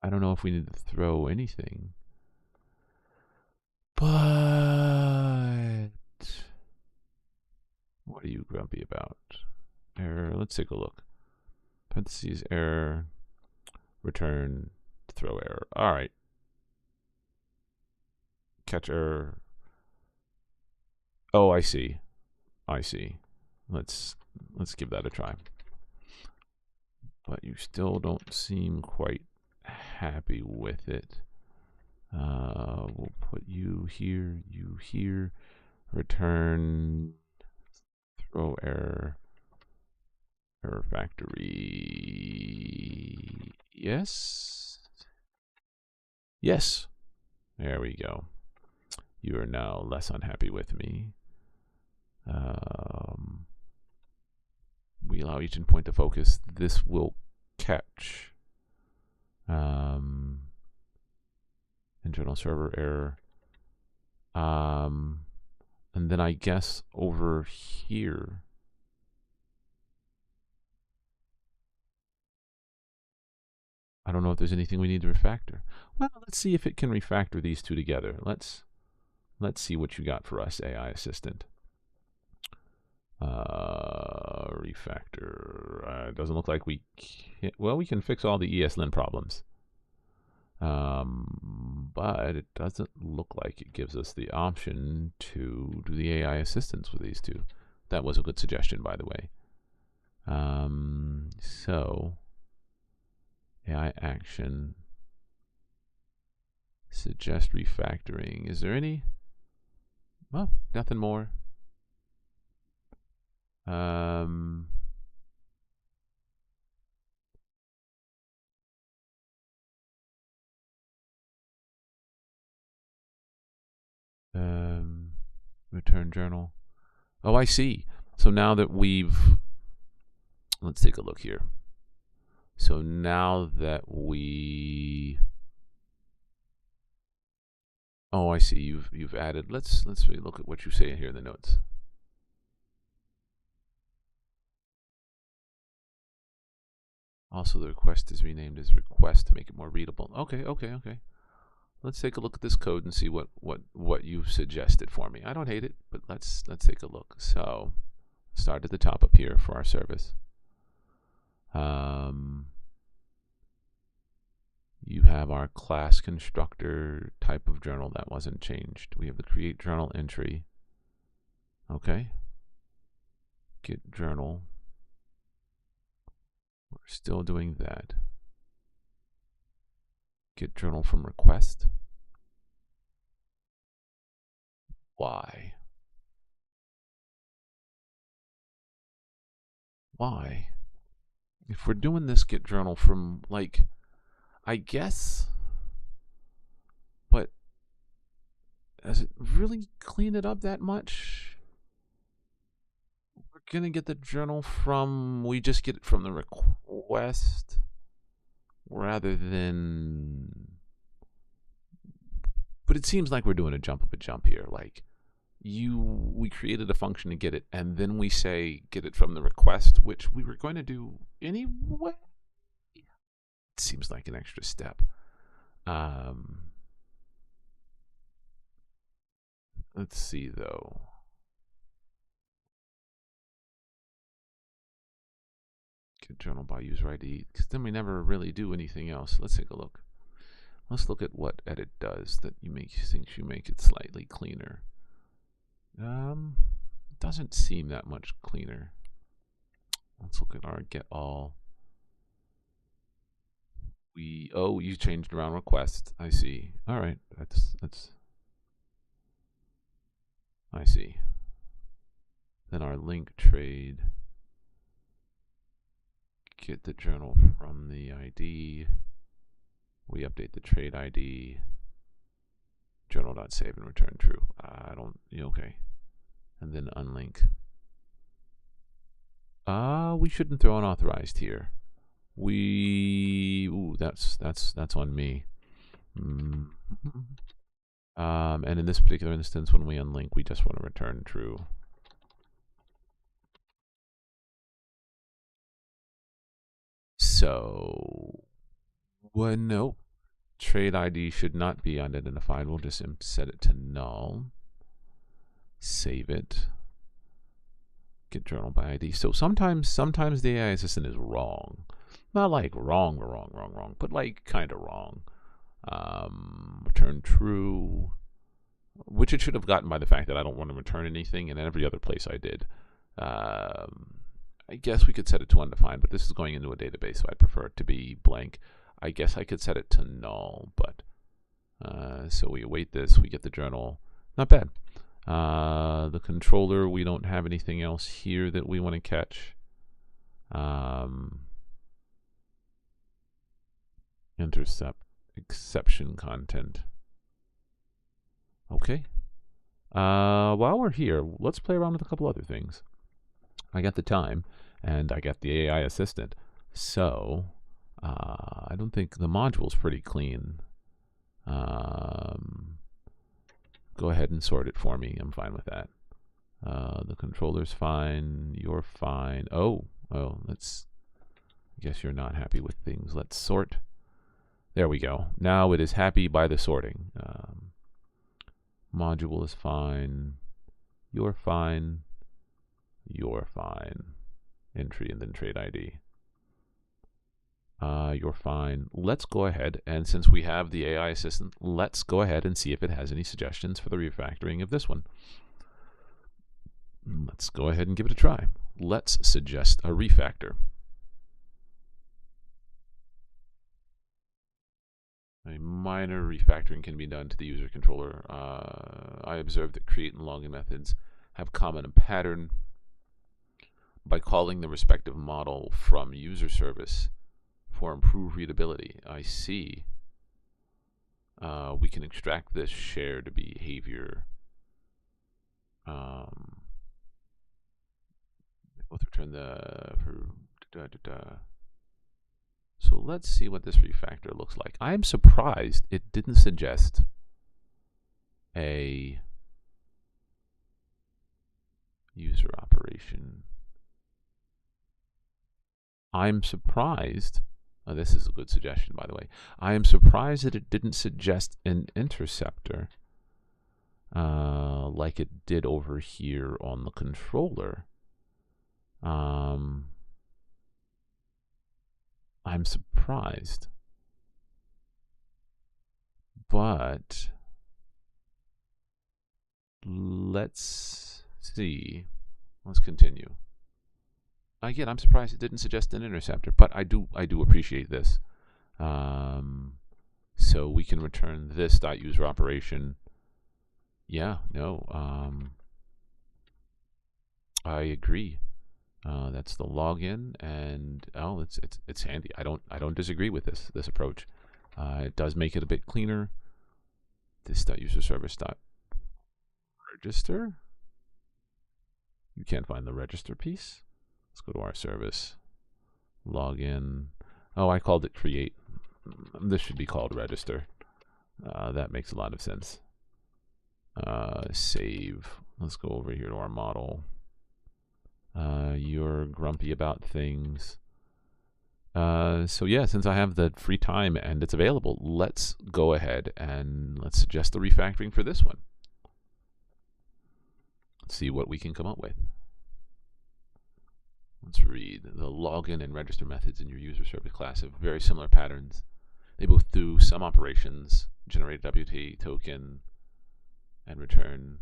I don't know if we need to throw anything. But what are you grumpy about? Error. Let's take a look. Parentheses error. Return. Throw error. All right. Catch error. Oh, I see. I see. Let's give that a try. But you still don't seem quite happy with it. We'll put you here, return, throw error, error factory. Yes. Yes. There we go. You are now less unhappy with me. We allow each endpoint to focus. This will catch internal server error. And then I guess over here, I don't know if there's anything we need to refactor. Well, let's see if it can refactor these two together. Let's see what you got for us, AI Assistant. Refactor. It doesn't look like we can. Well, we can fix all the ESLint problems. But it doesn't look like it gives us the option to do the AI assistance with these two. That was a good suggestion, by the way. So AI action, suggest refactoring. Is there any? Well, nothing more. Return journal. Oh, I see. So now that let's take a look here. So now that oh, I see, you've added, let's really look at what you say here in the notes. Also, the request is renamed as request to make it more readable. Okay. Let's take a look at this code and see what you suggested for me. I don't hate it, but let's take a look. So, start at the top up here for our service. You have our class constructor type of journal that wasn't changed. We have the create journal entry. Okay. Get journal. We're still doing that. Get journal from request. Why? Why? If we're doing this get journal from, like, I guess, but does it really clean it up that much? We're gonna get the journal from, we just get it from the request rather than, but it seems like we're doing a jump of a jump here. Like, we created a function to get it, and then we say get it from the request, which we were going to do anyway. It seems like an extra step. Let's see though. Get journal by user ID, because then we never really do anything else. Let's take a look. Let's look at what edit does that thinks you make it slightly cleaner. Doesn't seem that much cleaner. Let's look at our get all. You changed around request. I see. All right, that's. I see. Then our link trade. Get the journal from the ID. We update the trade ID. Journal.save and return true. Okay. And then unlink. We shouldn't throw unauthorized here. That's on me. And in this particular instance, when we unlink, we just want to return true. So, no, trade ID should not be unidentified. We'll just set it to null. Save it. Get journal by ID. So sometimes the AI assistant is wrong. Not like wrong, but like kind of wrong. Return true, which it should have gotten by the fact that I don't want to return anything, and every other place I did. I guess we could set it to undefined, but this is going into a database, so I'd prefer it to be blank. I guess I could set it to null, but so we await this, we get the journal. Not bad. The controller, we don't have anything else here that we want to catch. Intercept exception content. Okay. While we're here, let's play around with a couple other things. I got the time, and I got the AI assistant. So, I don't think the module's pretty clean. Go ahead and sort it for me. I'm fine with that. The controller's fine. You're fine. Oh, let's. I guess you're not happy with things. Let's sort. There we go. Now it is happy by the sorting. Module is fine. You're fine. You're fine. Entry and then trade ID. You're fine. Let's go ahead, and since we have the AI assistant, let's go ahead and see if it has any suggestions for the refactoring of this one. Let's go ahead and give it a try. Let's suggest a refactor. A minor refactoring can be done to the user controller. I observed that create and login methods have common pattern. By calling the respective model from user service for improved readability. I see. We can extract this shared behavior. Both return So let's see what this refactor looks like. I'm surprised it didn't suggest a user operation. I'm surprised. Oh, this is a good suggestion, by the way. I am surprised that it didn't suggest an interceptor like it did over here on the controller. I'm surprised. But let's see. Let's continue. Again, I'm surprised it didn't suggest an interceptor, but I do appreciate this. So we can return this .user operation. Yeah, no, I agree. That's the login, and oh, it's handy. I don't disagree with this approach. It does make it a bit cleaner. This .user service .register. You can't find the register piece. Let's go to our service. Login. Oh, I called it create. This should be called register. That makes a lot of sense. Save. Let's go over here to our model. You're grumpy about things. So yeah, since I have the free time and it's available, let's go ahead and let's suggest the refactoring for this one. Let's see what we can come up with. Let's read. The login and register methods in your user service class have very similar patterns. They both do some operations, generate a WT token, and return.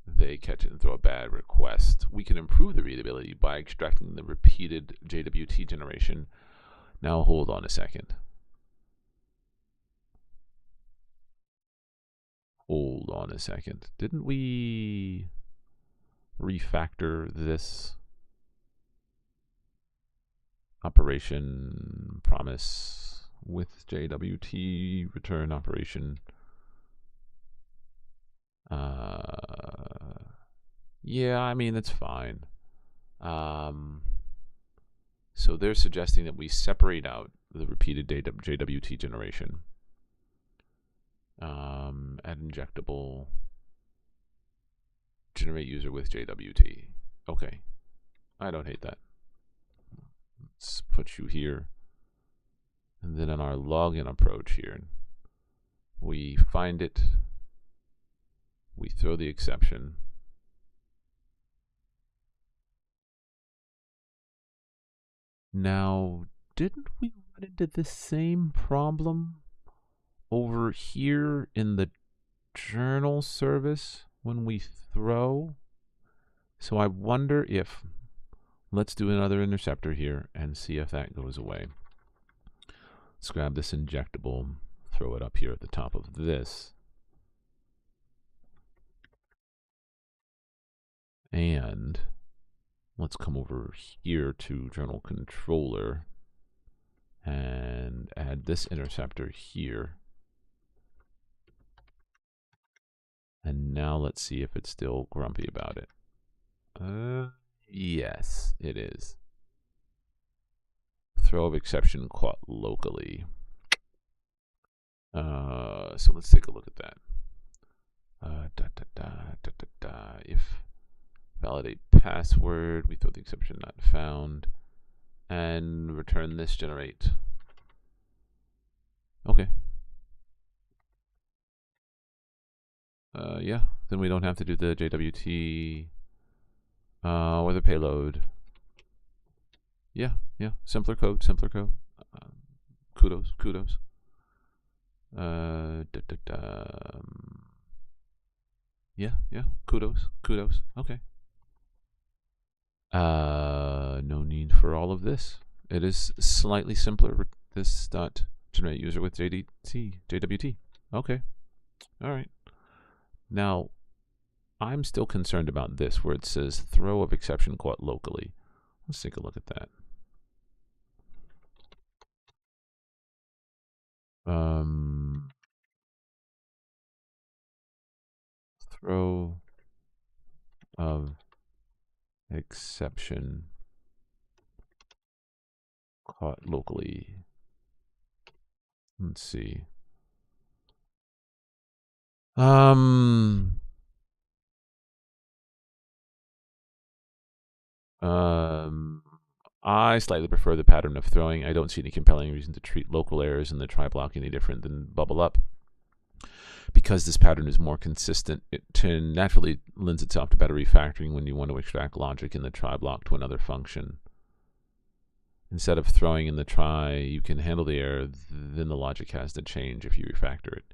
They catch it and throw a bad request. We can improve the readability by extracting the repeated JWT generation. Now hold on a second. Hold on a second. Didn't we refactor this operation promise with JWT return operation? Yeah, I mean, it's fine. So they're suggesting that we separate out the repeated JWT generation. Add injectable, generate user with JWT. Okay, I don't hate that. Let's put you here. And then on our login approach here, we find it, we throw the exception. Now, didn't we run into the same problem over here in the journal service when we throw? So I wonder if, let's do another interceptor here and see if that goes away. Let's grab this injectable, throw it up here at the top of this. And let's come over here to journal controller and add this interceptor here. And now let's see if it's still grumpy about it. Yes, it is. Throw of exception caught locally. So let's take a look at that. If validate password, we throw the exception not found, and return this generate. Okay. Yeah, then we don't have to do the JWT or the payload. Yeah, simpler code. Kudos. Yeah, kudos. Okay. No need for all of this. It is slightly simpler. This dot generate user with JWT. Okay. All right. Now, I'm still concerned about this where it says throw of exception caught locally. Let's take a look at that. Throw of exception caught locally. Let's see. I slightly prefer the pattern of throwing. I don't see any compelling reason to treat local errors in the try block any different than bubble up. Because this pattern is more consistent, it naturally lends itself to better refactoring when you want to extract logic in the try block to another function. Instead of throwing in the try, you can handle the error, then the logic has to change if you refactor it.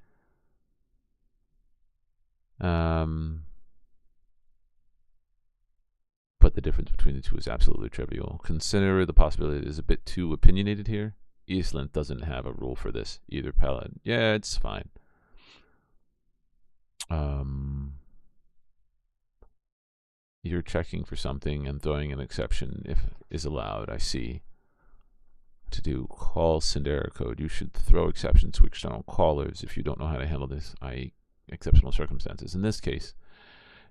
But the difference between the two is absolutely trivial. Consider the possibility it is a bit too opinionated here. ESLint doesn't have a rule for this. Either palette. Yeah, it's fine. You're checking for something and throwing an exception if is allowed. I see. To do call send error code, you should throw exceptions to external callers if you don't know how to handle this, i.e. exceptional circumstances. In this case,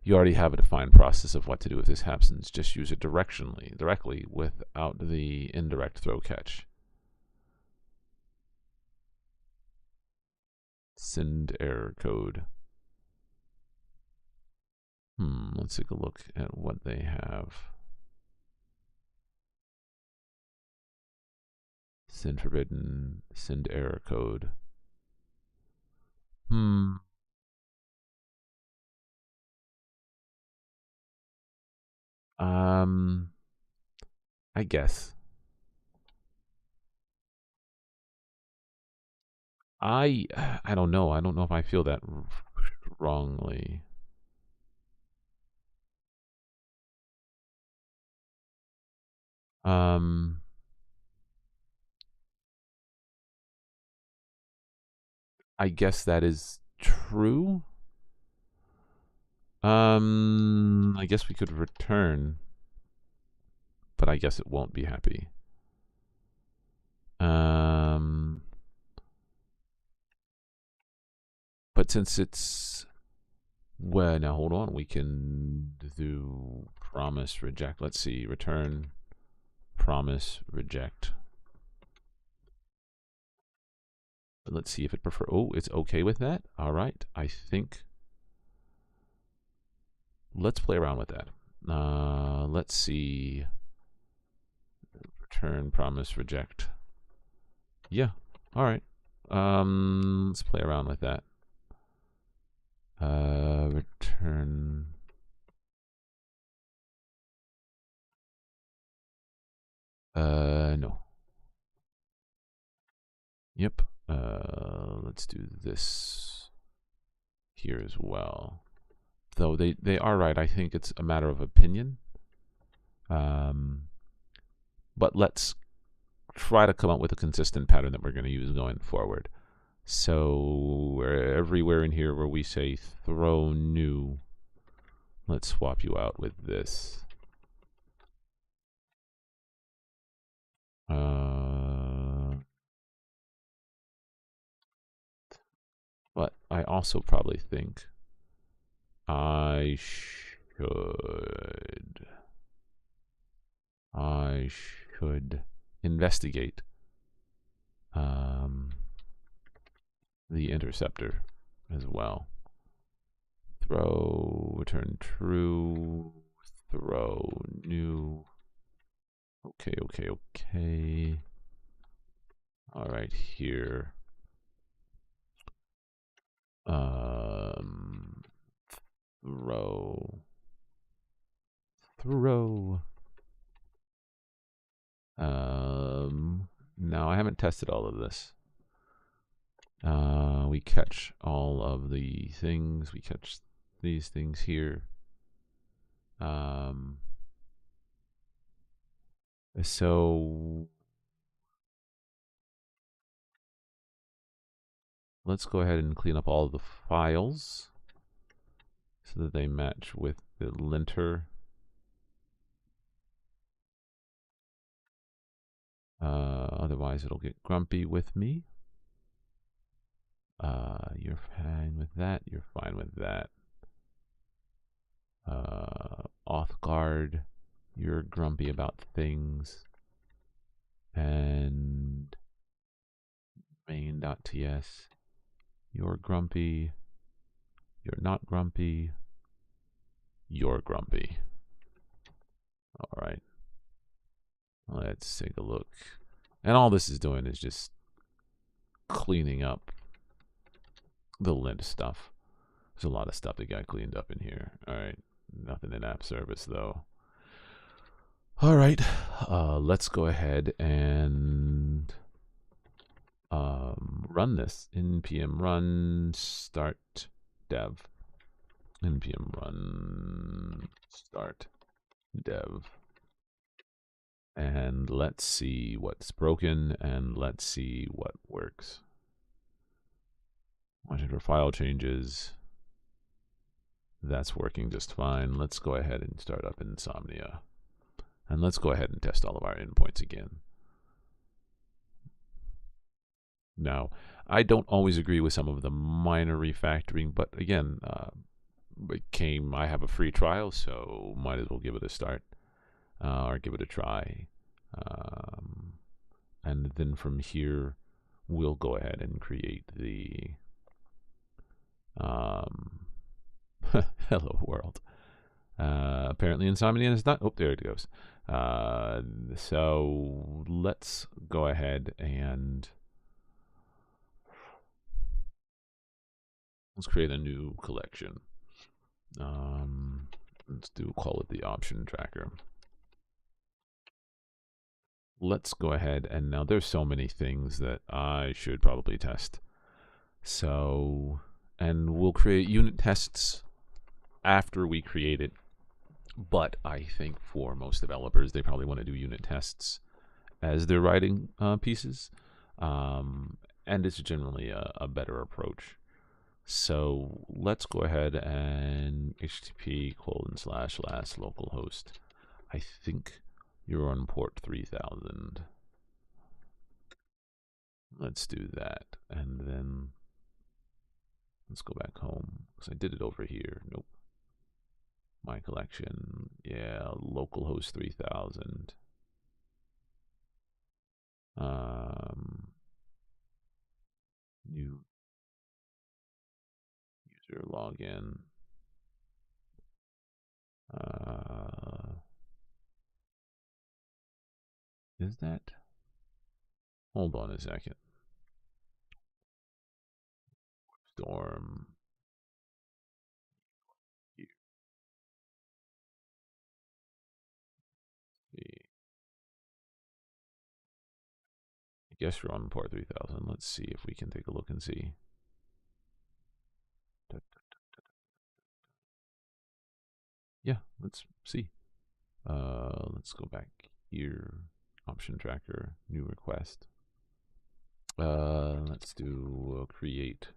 you already have a defined process of what to do if this happens. Just use it directly without the indirect throw catch. Send error code. Let's take a look at what they have. Send forbidden, send error code. I guess. I don't know. I don't know if I feel that wrongly. I guess that is true. I guess we could return, but I guess it won't be happy. But since it's, well, now hold on, we can do promise reject. Let's see, return promise reject. But let's see if it prefer. Oh, it's okay with that. All right, I think. Let's play around with that. Let's see. Return promise reject. Yeah. All right. Let's play around with that. Return. No. Yep. Let's do this here as well. Though they are right. I think it's a matter of opinion. But let's try to come up with a consistent pattern that we're going to use going forward. So everywhere in here where we say throw new, let's swap you out with this. But I also probably think I should investigate the interceptor as well. Throw, return true, throw new. Okay. All right, here. Throw. Now I haven't tested all of this. We catch all of the things. We catch these things here. So let's go ahead and clean up all of the files so that they match with the linter. Otherwise it'll get grumpy with me. You're fine with that. You're fine with that. Auth guard. you're grumpy about things, and main.ts, you're grumpy, you're not grumpy, you're grumpy. All right, let's take a look. And all this is doing is just cleaning up the lint stuff. There's a lot of stuff that got cleaned up in here. All right, nothing in app service though. All right, let's go ahead and run this. npm run start dev. npm run start dev. And let's see what's broken and let's see what works. Watching for file changes. That's working just fine. Let's go ahead and start up Insomnia. And let's go ahead and test all of our endpoints again. Now, I don't always agree with some of the minor refactoring, but again, I have a free trial, so might as well give it a start or give it a try. And then from here, we'll go ahead and create the hello world. Apparently Insomnia is not, oh, there it goes. So let's go ahead and let's create a new collection. Let's call it the option tracker. Let's go ahead and now there's so many things that I should probably test. So, and we'll create unit tests after we create it. But I think for most developers, they probably want to do unit tests as they're writing pieces. And it's generally a better approach. So let's go ahead and http://localhost. I think you're on port 3000. Let's do that. And then let's go back home because I did it over here. Nope. My collection, yeah, localhost 3000. New user login. Is that? Hold on a second. Storm. I guess you're on port 3000. Let's see if we can take a look and see. Yeah, let's see. Let's go back here. Option tracker, new request. Let's do create.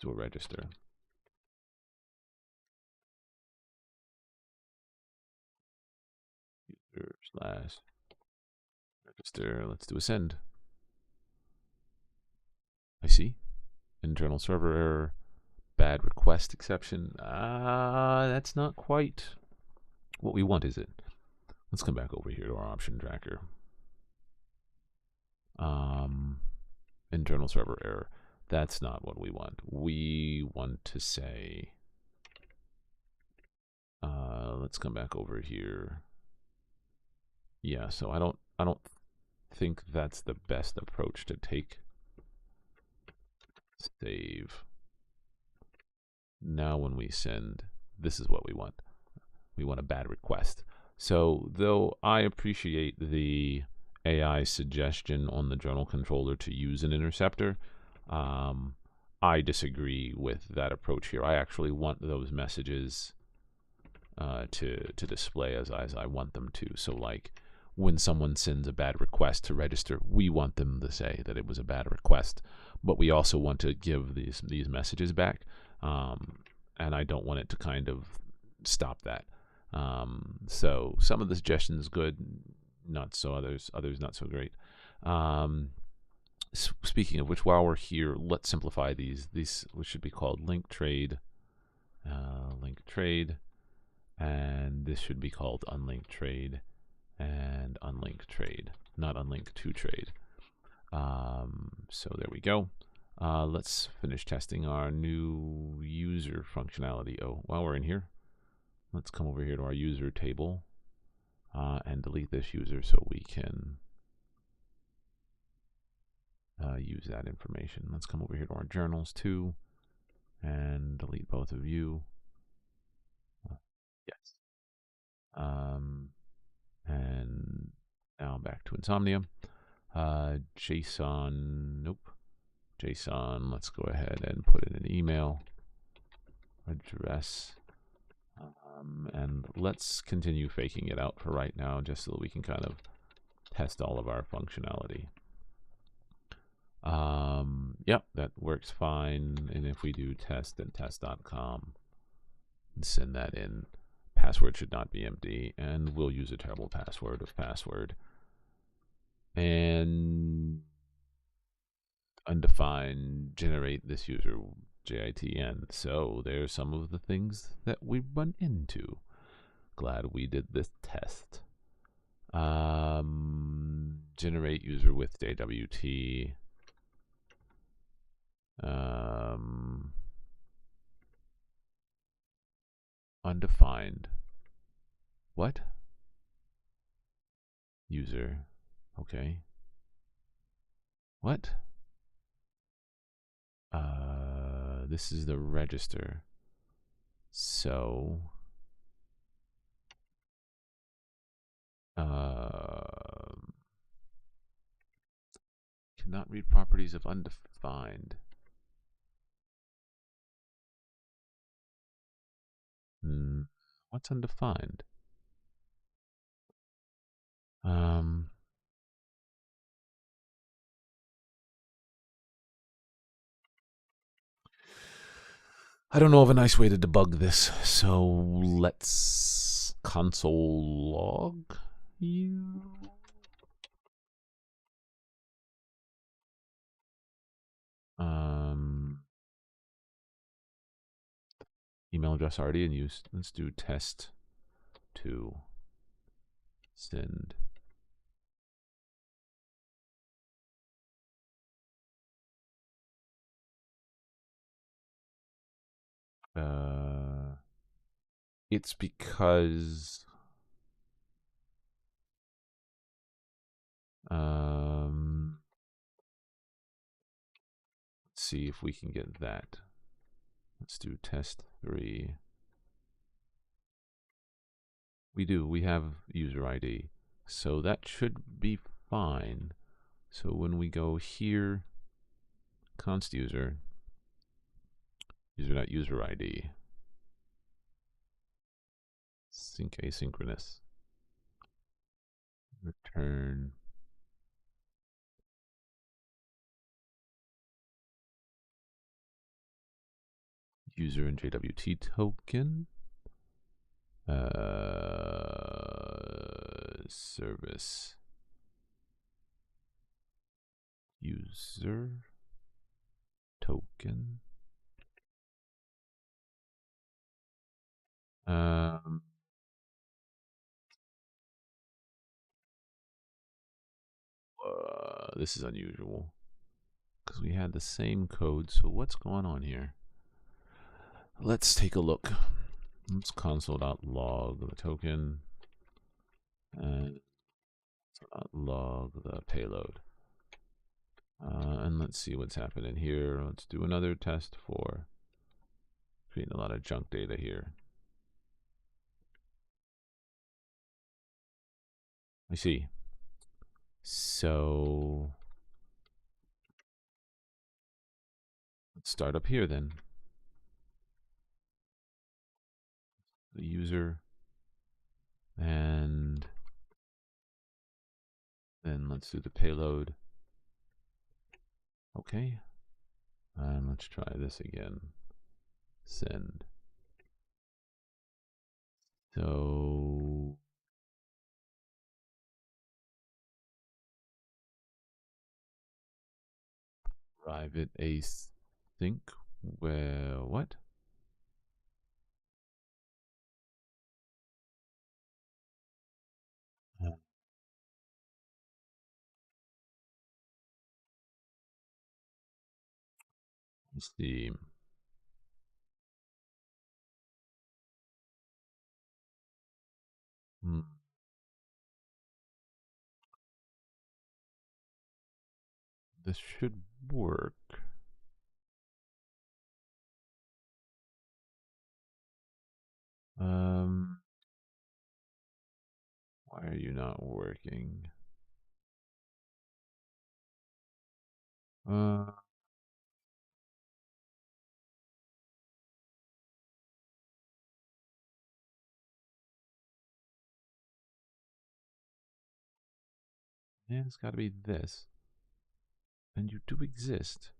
Do a register. User / register. Let's do a send. I see. Internal server error. Bad request exception. That's not quite what we want, is it? Let's come back over here to our option tracker. Internal server error. That's not what we want. We want to say, let's come back over here. Yeah, so I don't think that's the best approach to take. Save. Now when we send, this is what we want. We want a bad request. So though I appreciate the AI suggestion on the journal controller to use an interceptor, I disagree with that approach here. I actually want those messages to display as I want them to. So like when someone sends a bad request to register, we want them to say that it was a bad request, but we also want to give these messages back. And I don't want it to kind of stop that. So some of the suggestions good, not so others not so great. Speaking of which, while we're here, let's simplify these which should be called link trade. Link trade. and this should be called unlinked trade and unlinked trade, not unlinked to trade. So there we go. Let's finish testing our new user functionality. Oh, while we're in here, let's come over here to our user table and delete this user so we can use that information. Let's come over here to our journals too and delete both of you. Yes. And now back to Insomnia. JSON, nope. JSON, let's go ahead and put in an email address. And let's continue faking it out for right now, just so that we can kind of test all of our functionality. Yep, that works fine. And if we do test and test.com, send that in. Password should not be empty, and we'll use a terrible password of password. And undefined generate this user JITN. So there's some of the things that we run into. Glad we did this test. Generate user with JWT. Undefined. What? User. Okay. What? This is the register. So cannot read properties of undefined. What's undefined? I don't know of a nice way to debug this, so let's console log you. Email address already in use. Let's do test to send. It's because let's see if we can get that. Let's do test 3. We have user ID. So that should be fine. So when we go here, const user, user.user ID, sync asynchronous, return user and JWT token, service user token. This is unusual because we had the same code. So what's going on here? Let's take a look. Let's console.log the token and log the payload. And let's see what's happening here. Let's do another test for creating a lot of junk data here. I see. So let's start up here then. The user, and then let's do the payload. Okay. And let's try this again. Send. So private async. Well, what? Let's see. Hmm. This should work. Why are you not working? Uh, yeah, it's got to be this. And you do exist.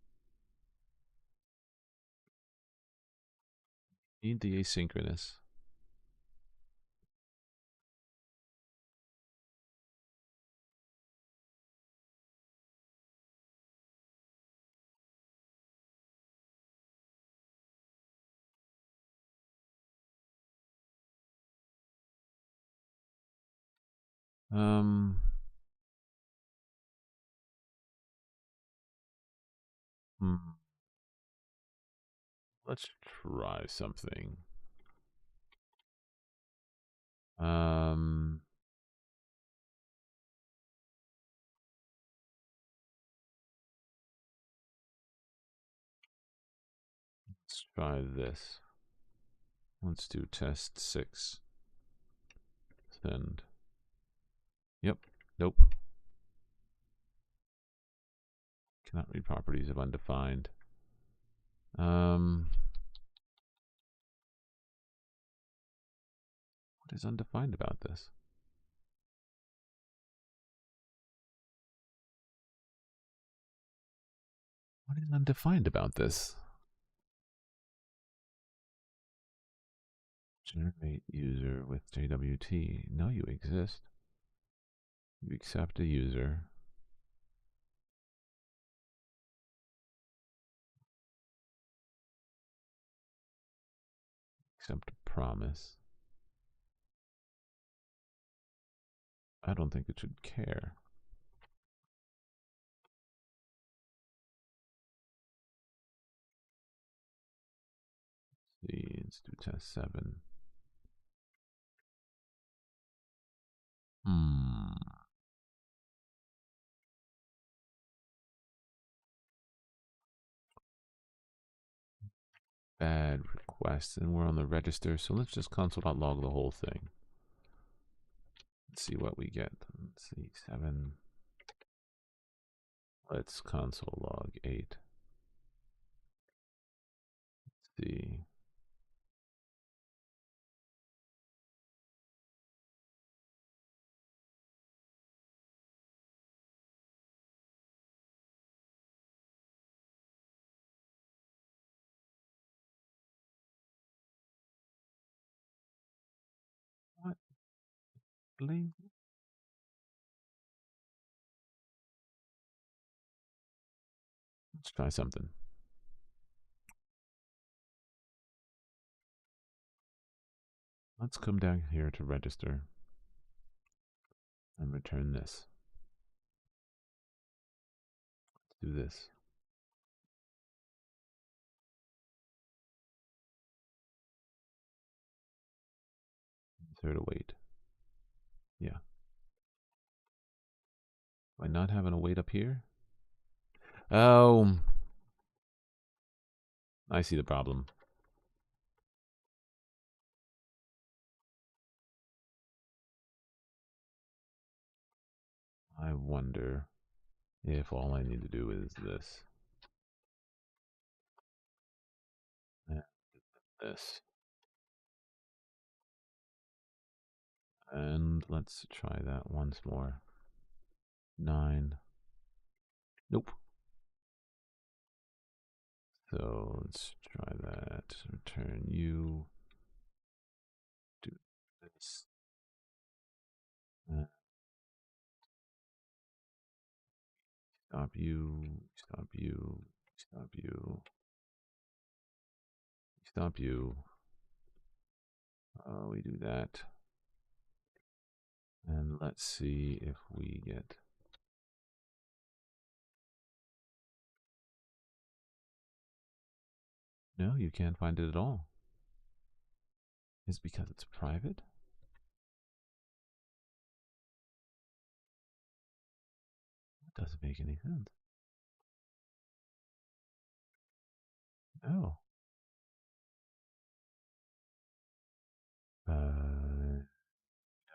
You need the asynchronous. Um, hmm. Let's try something. Um, let's try this. Let's do test 6. Send. Yep. Nope. Cannot read properties of undefined. What is undefined about this? What is undefined about this? Generate user with JWT. No, you exist. You accept a user. Accept a promise. I don't think it should care. Let's see, let's do test 7. Bad request, and we're on the register, so let's just console.log the whole thing. Let's see what we get. Let's see, 7. Let's console log 8. Let's see. What? Let's try something. Let's come down here to register and return this. Let's do this. Insert await. Yeah. Am I not having a wait up here? Oh, I see the problem. I wonder if all I need to do is this. And this. And let's try that once more. 9. Nope. So let's try that. Return you. Do this. Stop you. Stop you. Stop you. Stop you. We do that. And let's see if we get. No, you can't find it at all. Is it because it's private? That doesn't make any sense. No.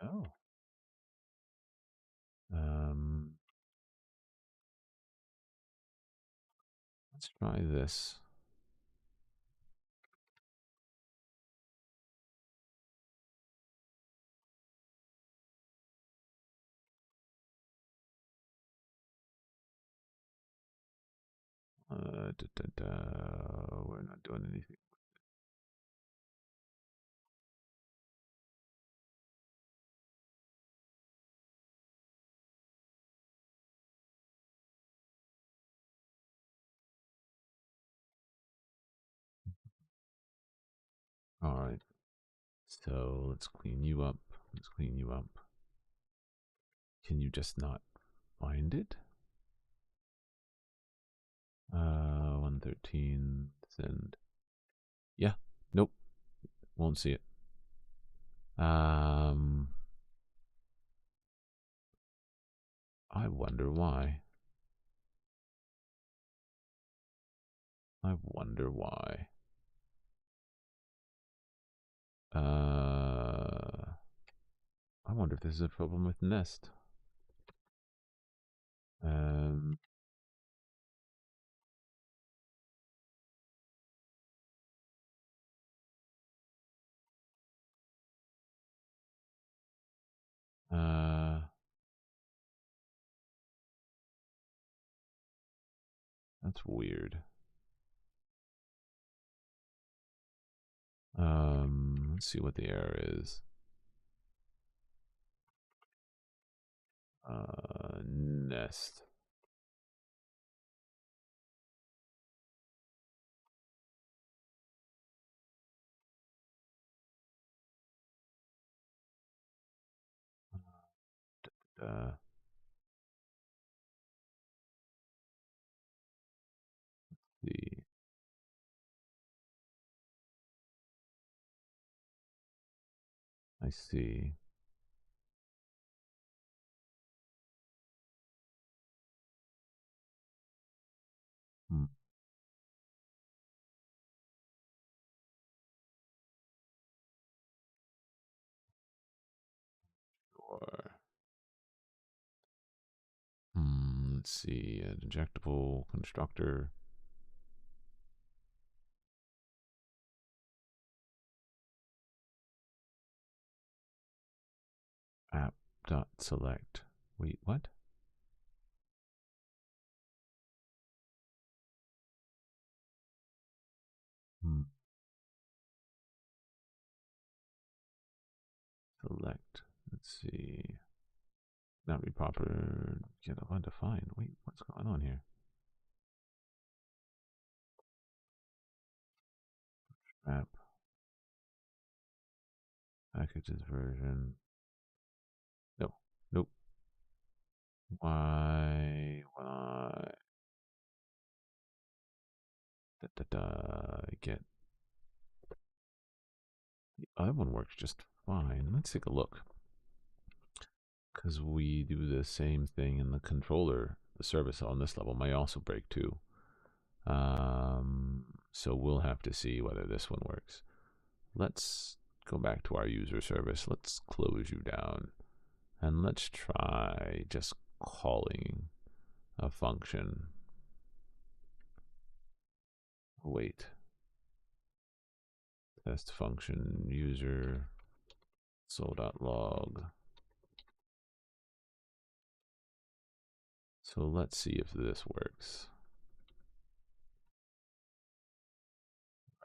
No. Um, let's try this. We're not doing anything. All right. So let's clean you up. Let's clean you up. Can you just not find it? 113, send. Yeah, nope, won't see it. I wonder why. I wonder why. I wonder if this is a problem with Nest. Um, uh, that's weird. Let's see what the error is. Nest. Uh, the I see. Hmm. Sure. Let's see. An injectable constructor. App.select. Wait, what? Hmm. Select. Let's see. Not be proper. Get undefined. Wait, what's going on here? App packages version. No. Nope. Why? Why? Da, da, da. Get. The other one works just fine. Let's take a look. Because we do the same thing in the controller. The service on this level might also break too. So we'll have to see whether this one works. Let's go back to our user service. Let's close you down. And let's try just calling a function. Wait. Test function user console.log. So let's see if this works.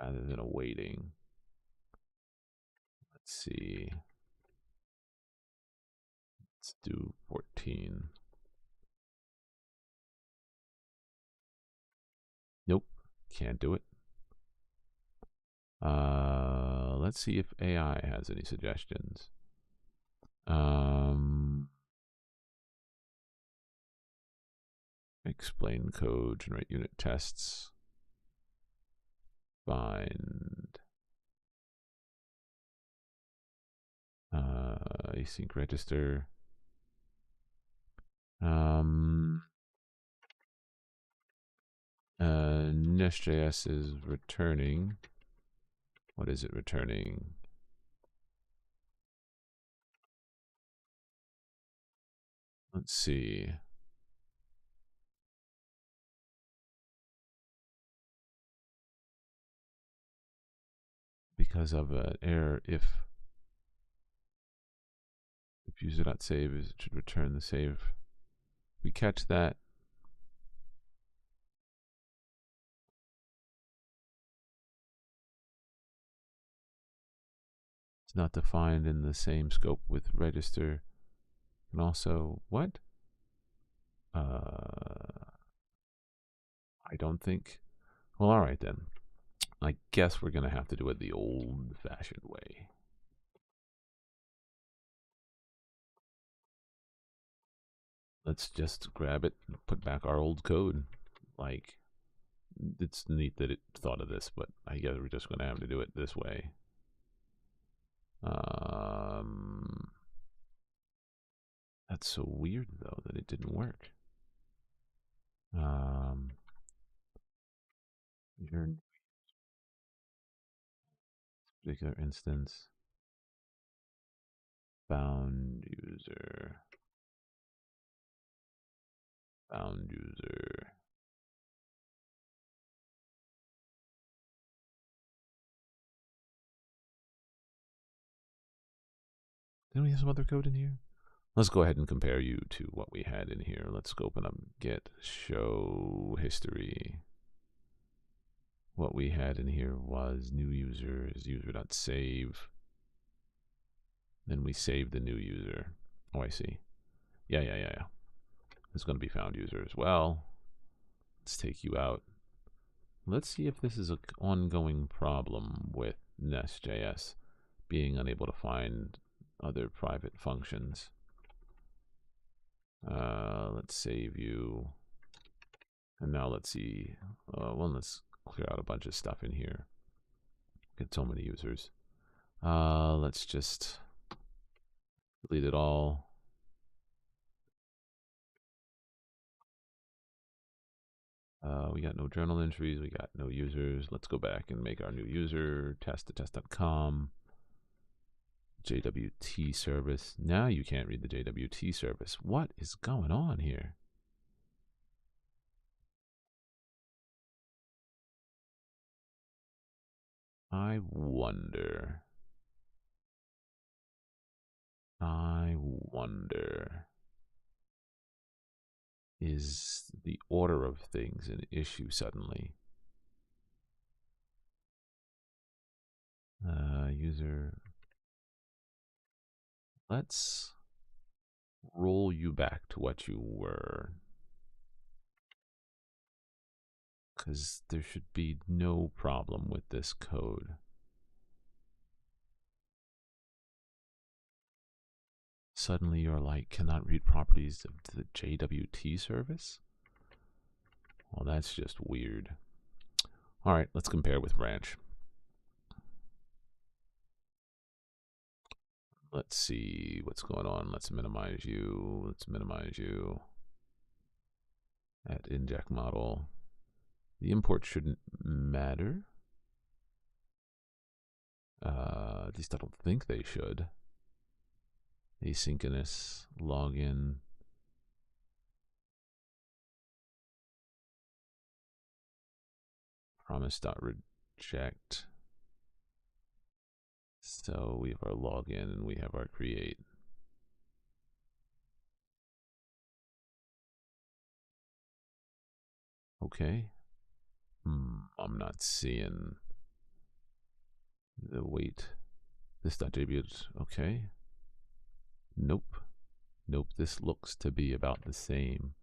Rather than awaiting. Let's see. Let's do 14. Nope. Can't do it. Let's see if AI has any suggestions. Explain code, generate unit tests. find async register. nestJs is returning. What is it returning? Let's see. Because of an error, if user.save is, it should return the save. We catch that. It's not defined in the same scope with register. And also, what? I don't think. Well, all right then. I guess we're going to have to do it the old-fashioned way. Let's just grab it and put back our old code. Like, it's neat that it thought of this, but I guess we're just going to have to do it this way. That's so weird, though, that it didn't work. Your particular instance, found user. Didn't we have some other code in here? Let's go ahead and compare you to what we had in here. Let's go open up get show history. What we had in here was new user is user.save. Then we save the new user. Oh, I see. Yeah. There's going to be found user as well. Let's take you out. Let's see if this is an ongoing problem with nestJs being unable to find other private functions. Let's save you. And now let's see. Well, let's clear out a bunch of stuff in here. Get so many users. Let's just delete it all. We got no journal entries. We got no users. Let's go back and make our new user. Test.test.com. JWT service. Now you can't read the JWT service. What is going on here? I wonder. Is the order of things an issue suddenly? User. Let's roll you back to what you were. Because there should be no problem with this code. Suddenly you're like, cannot read properties of the JWT service? Well, that's just weird. All right, let's compare with branch. Let's see what's going on. Let's minimize you. At inject model. The import shouldn't matter. At least I don't think they should. Asynchronous login. Promise.reject. So we have our login and we have our create. Okay. I'm not seeing the wait. This.jb. Okay. Nope. This looks to be about the same.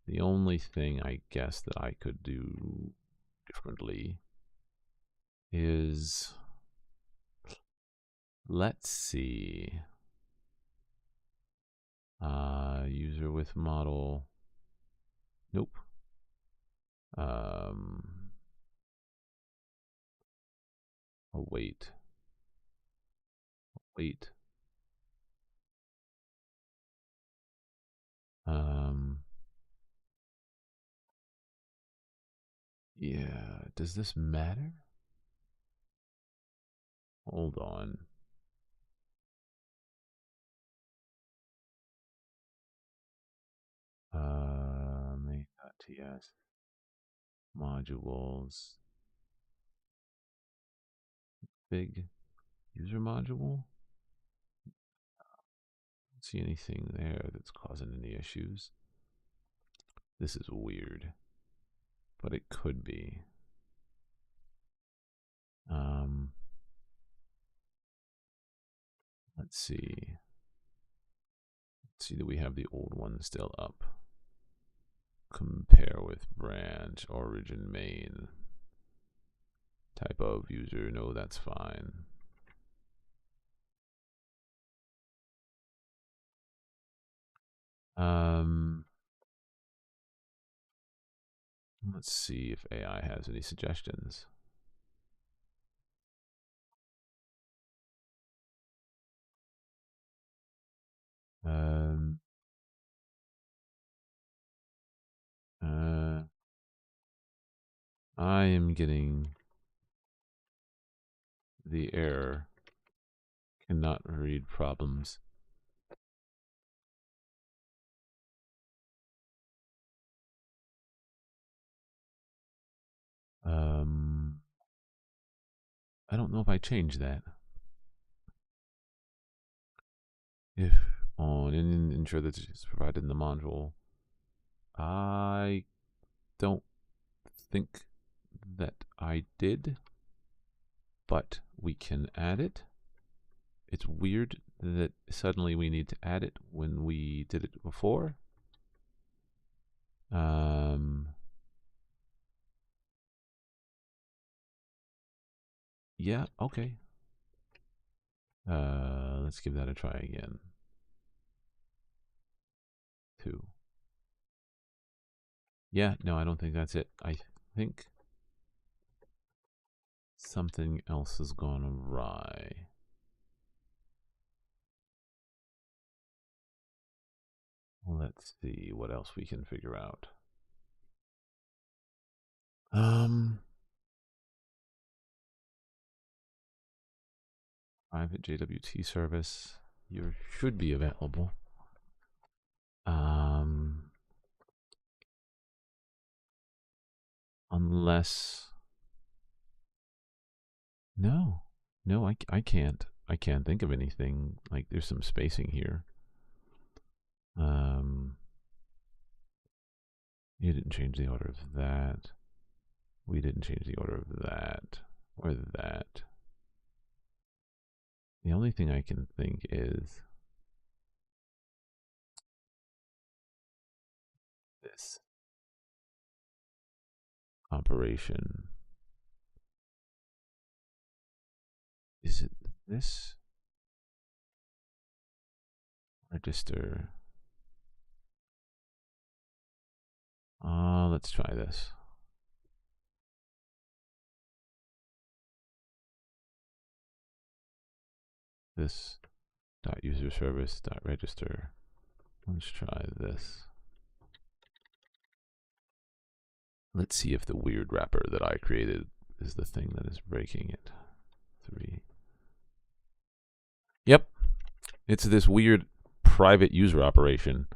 The only thing I guess that I could do differently is, let's see. User with model. Nope. Oh, wait. Wait. Yeah, does this matter? Hold on. Main.ts modules. Big user module. Don't see anything there that's causing any issues. This is weird, but it could be. Let's see. Let's see that we have the old one still up. Compare with branch, origin, main. Type of user, no, that's fine. Let's see if AI has any suggestions. I am getting the error. Cannot read problems. I don't know if I changed that. If on and ensure that it's provided in the module. I don't think that I did, but we can add it. It's weird that suddenly we need to add it when we did it before. Yeah, okay. Let's give that a try again. 2. Yeah, no, I don't think that's it. I think something else has gone awry. Let's see what else we can figure out. Private JWT service. You should be available. Unless no, I can't. I can't think of anything. Like there's some spacing here. You didn't change the order of that. We didn't change the order of that or that. The only thing I can think is this operation. Is it this? Register. Let's try this. This dot user service dot register. Let's try this. Let's see if the weird wrapper that I created is the thing that is breaking it. 3. Yep. It's this weird private user operation.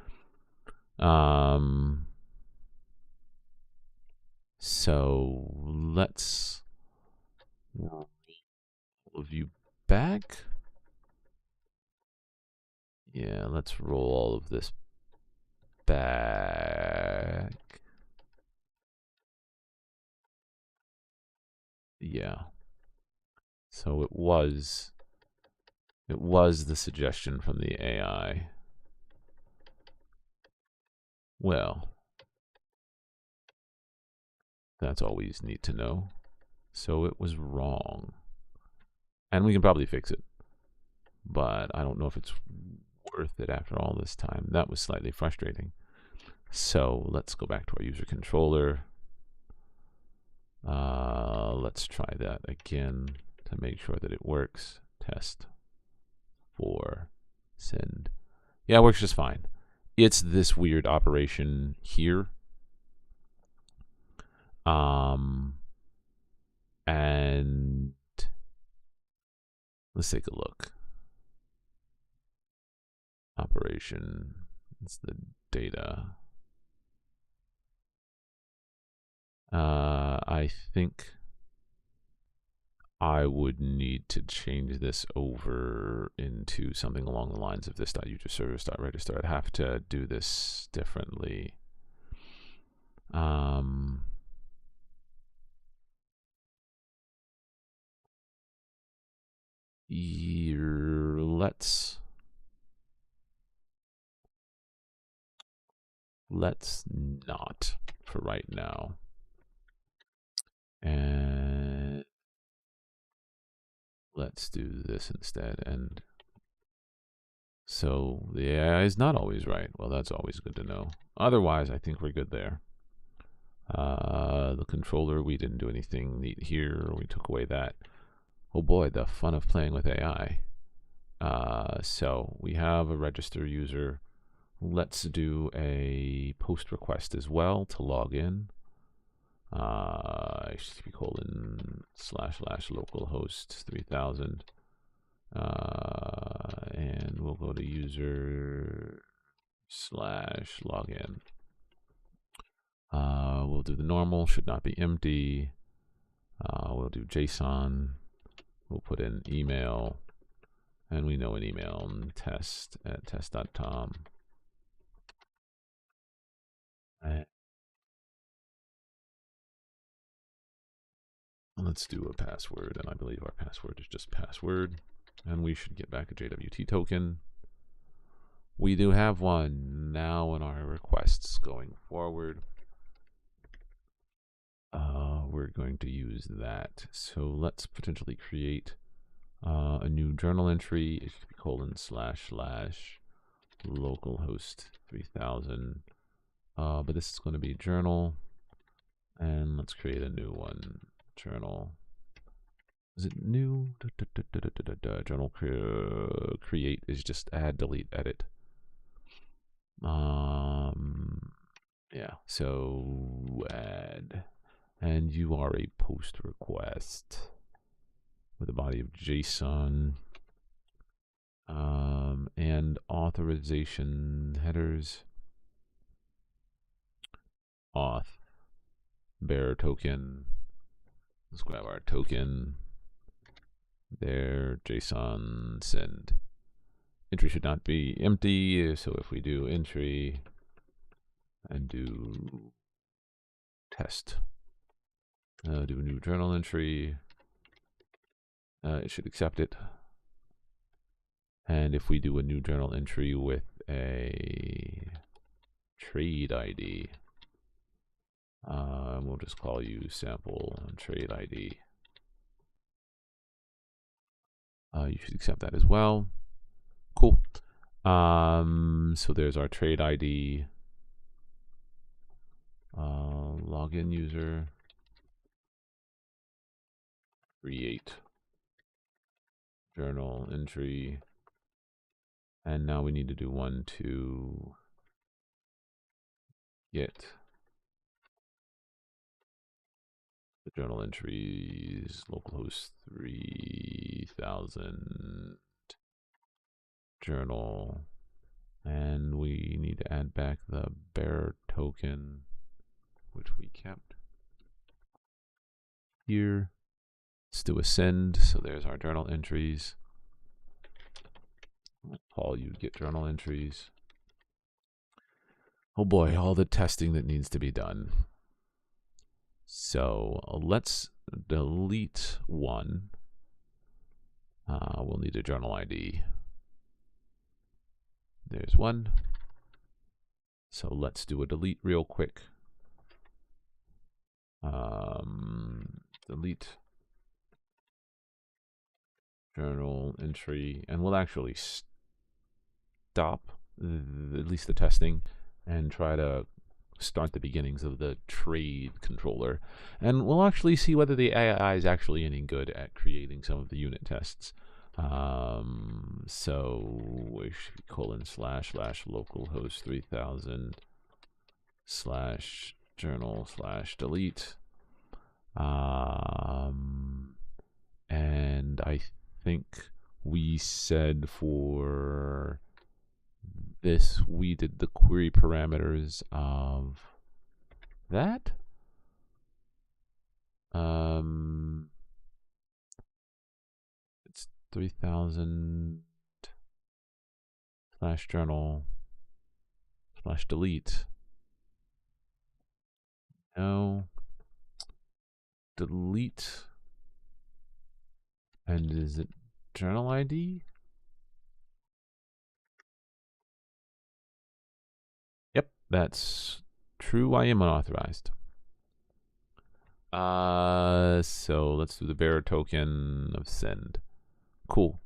So let's roll of you back. Yeah, let's roll all of this back. Yeah. So it was the suggestion from the AI. Well, that's all we need to know. So it was wrong. And we can probably fix it. But I don't know if it's worth it after all this time. That was slightly frustrating. So let's go back to our user controller. Let's try that again. to make sure that it works. Test for send. Yeah, it works just fine. It's this weird operation here. And let's take a look. Operation. It's the data. I think I would need to change this over into something along the lines of this.userservice.register. I'd have to do this differently. Let's not for right now. And let's do this instead. And so the AI is not always right. Well, that's always good to know. Otherwise, I think we're good there. The controller, we didn't do anything neat here. We took away that. Oh boy, the fun of playing with AI. So we have a register user. Let's do a post request as well to log in. http://localhost 3000. And we'll go to user/login. We'll do the normal, should not be empty. We'll do JSON. We'll put in email. And we know an email, test@test.com. Let's do a password, and I believe our password is just password. And we should get back a JWT token. We do have one now in our requests going forward. We're going to use that. So let's potentially create a new journal entry, http://localhost 3000. But this is going to be journal. And let's create a new one. Journal. Is it new? Journal create is just add, delete, edit. Yeah, so add. And you are a post request with a body of JSON. And authorization headers. Auth. Bearer token. Let's grab our token. There, JSON send. Entry should not be empty, so if we do entry and do test, do a new journal entry, it should accept it. And if we do a new journal entry with a trade ID, we'll just call you sample trade ID. You should accept that as well. Cool. So there's our trade ID. Login user. Create. Journal entry. And now we need to do one to get the journal entries, localhost 3000 journal. And we need to add back the bearer token, which we kept here. Let's do a send. So there's our journal entries. Call you get journal entries. Oh boy, all the testing that needs to be done. So let's delete one. We'll need a journal ID. There's one. So let's do a delete real quick. Delete journal entry, and we'll actually stop at least the testing and try to start the beginnings of the trade controller. And we'll actually see whether the AI is actually any good at creating some of the unit tests. So we should be ://localhost 3000 /journal/delete. And I think we said for this we did the query parameters of that. It's 3000 /journal/delete. No. Delete. And is it journal ID? Yep, that's true. I am unauthorized. So let's do the bearer token of send. Cool.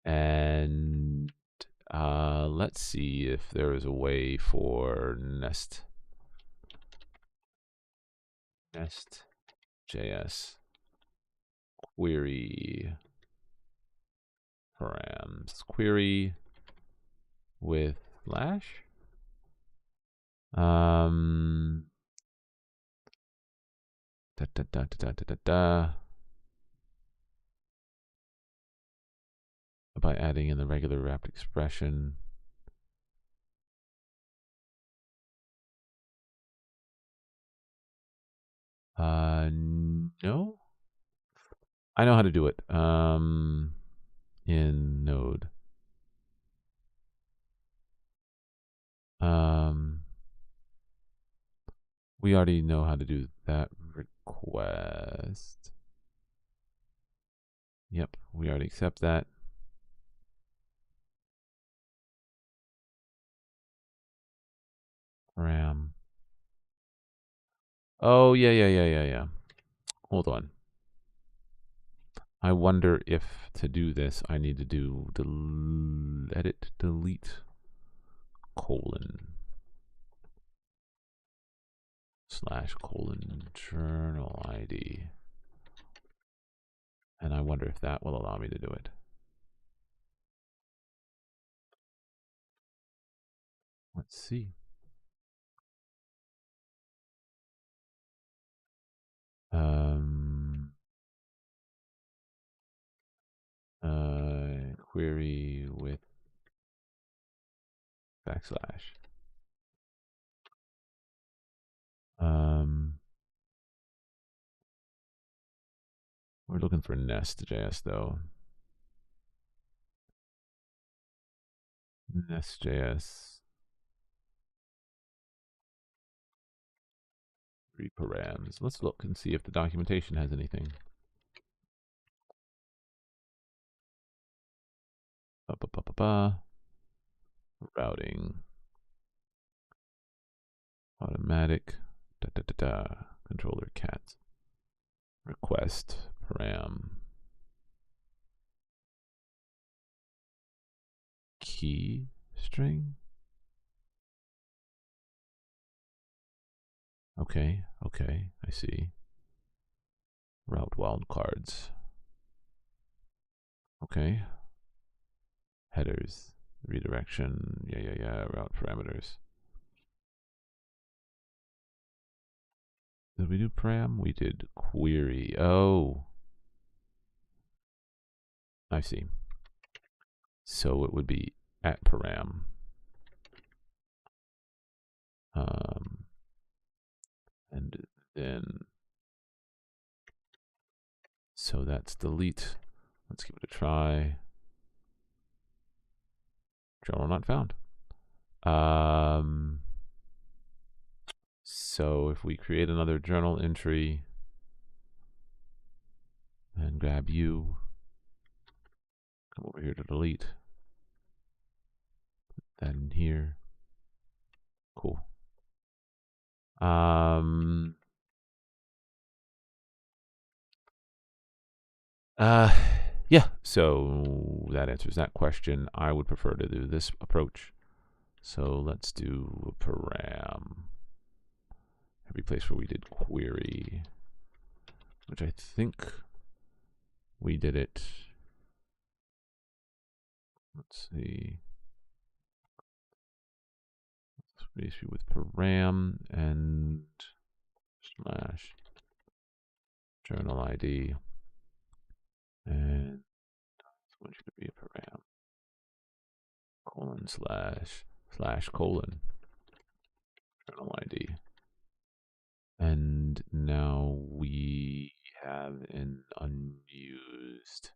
And let's see if there is a way for nestJs query params query with flash. By adding in the regular wrapped expression. No. I know how to do it. In Node. We already know how to do that request. Yep, we already accept that. Param. Oh, yeah. Hold on. I wonder if to do this, I need to do edit, delete, :/journal ID. And I wonder if that will allow me to do it. Let's see. Query with \. We're looking for nestJs though. nestJs 3 params. Let's look and see if the documentation has anything. Routing. Automatic. Controller cat. Request param. Key string. Okay, I see. Route wildcards. Okay. Headers. Redirection. Yeah. Route parameters. Did we do param? We did query. Oh. I see. So it would be @param. And then, so that's delete. Let's give it a try. Journal not found. So if we create another journal entry and grab come over here to delete, put that in here. Cool. Yeah, so that answers that question. I would prefer to do this approach. So let's do param. Every place where we did query, which I think we did it. Let's see. Let's with param and slash journal ID. And what should be a param? Colon slash colon journal ID. And now we have an unused.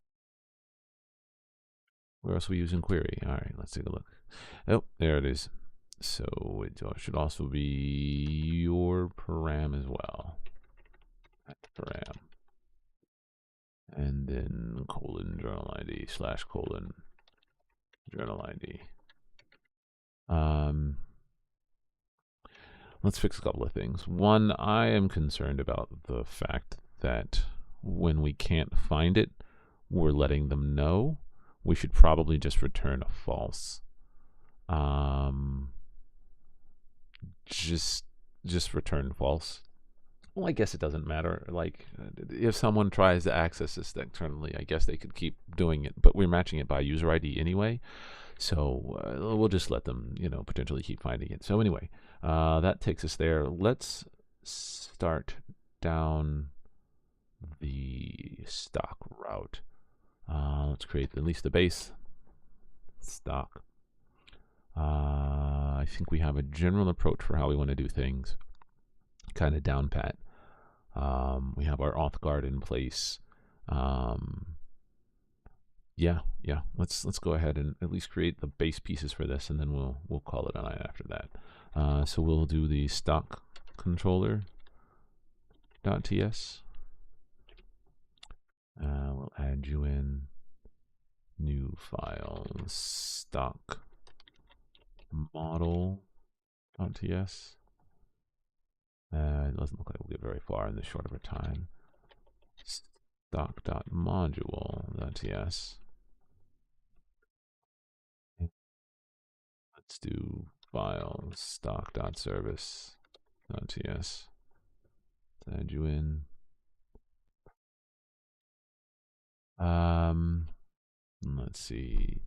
Where else are we using query? All right, let's take a look. Oh, there it is. So it should also be your param as well. That's param. And then colon journal ID slash colon journal ID. Let's fix a couple of things. One, I am concerned about the fact that when we can't find it, we're letting them know. We should probably just return a false. Just return false. Well, I guess it doesn't matter. Like, if someone tries to access this externally, I guess they could keep doing it, but we're matching it by user ID anyway. So we'll just let them, potentially keep finding it. So anyway, that takes us there. Let's start down the stock route. Let's create at least the base stock. I think we have a general approach for how we want to do things, kind of down pat. We have our auth guard in place. Yeah. Let's go ahead and at least create the base pieces for this, and then we'll call it a night after that. So we'll do the stock controller.ts. We'll add you in new file stock model.ts. It doesn't look like we'll get very far in this short of a time. Stock.module.ts. Let's do file stock.service.ts. Add you in. Let's see.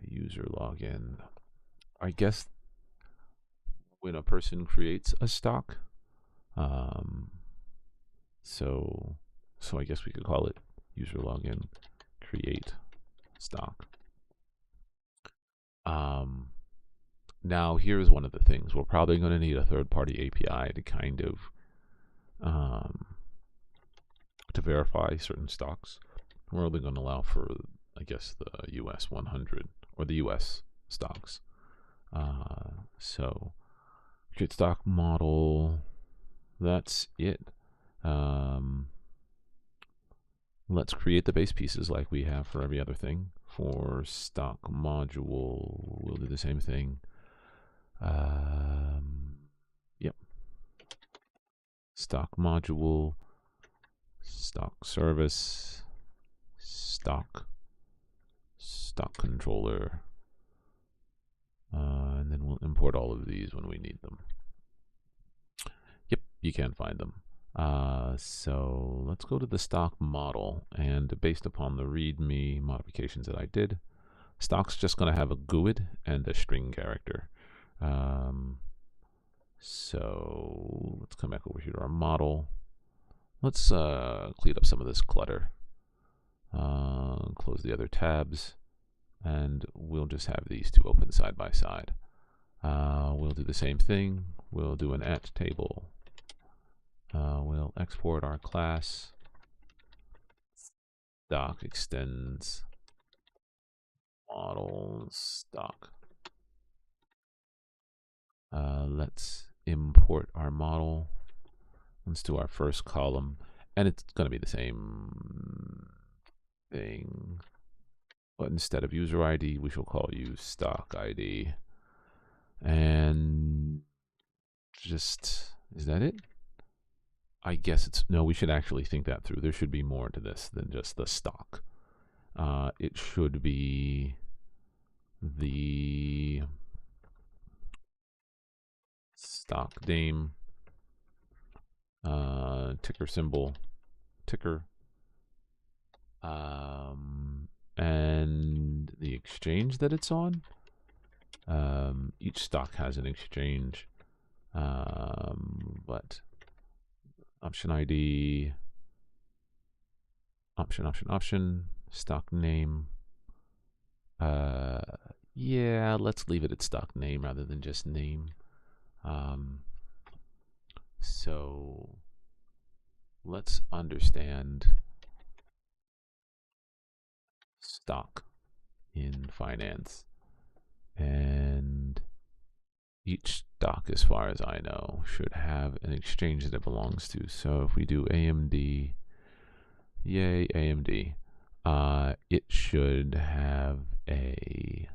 User login. I guess when a person creates a stock, so I guess we could call it user login create stock. Now here's one of the things. We're probably going to need a third-party API to kind of to verify certain stocks. We're only going to allow for, I guess, the US 100 or the US stocks. So create stock model. That's it. Let's create the base pieces like we have for every other thing. For stock module, we'll do the same thing. Yep. Stock module, stock service, stock controller, and then we'll import all of these when we need them. Yep, you can find them. So let's go to the stock model, and based upon the README modifications that I did, stock's just going to have a GUID and a string character. So let's come back over here to our model. Let's clean up some of this clutter. Close the other tabs, and we'll just have these two open side by side. We'll do the same thing. We'll do an at table. We'll export our class. Stock extends model stock. Let's import our model. Let's do our first column, and it's going to be the same thing, but instead of user ID, we shall call you stock ID. And just, is that it? I guess it's, no, we should actually think that through. There should be more to this than just the stock. It should be the stock name, ticker symbol, ticker, and the exchange that it's on. Each stock has an exchange, but option ID, option, stock name. Yeah, let's leave it at stock name rather than just name. So let's understand stock in finance. And each stock, as far as I know, should have an exchange that it belongs to. So if we do AMD, yay, AMD, it should have a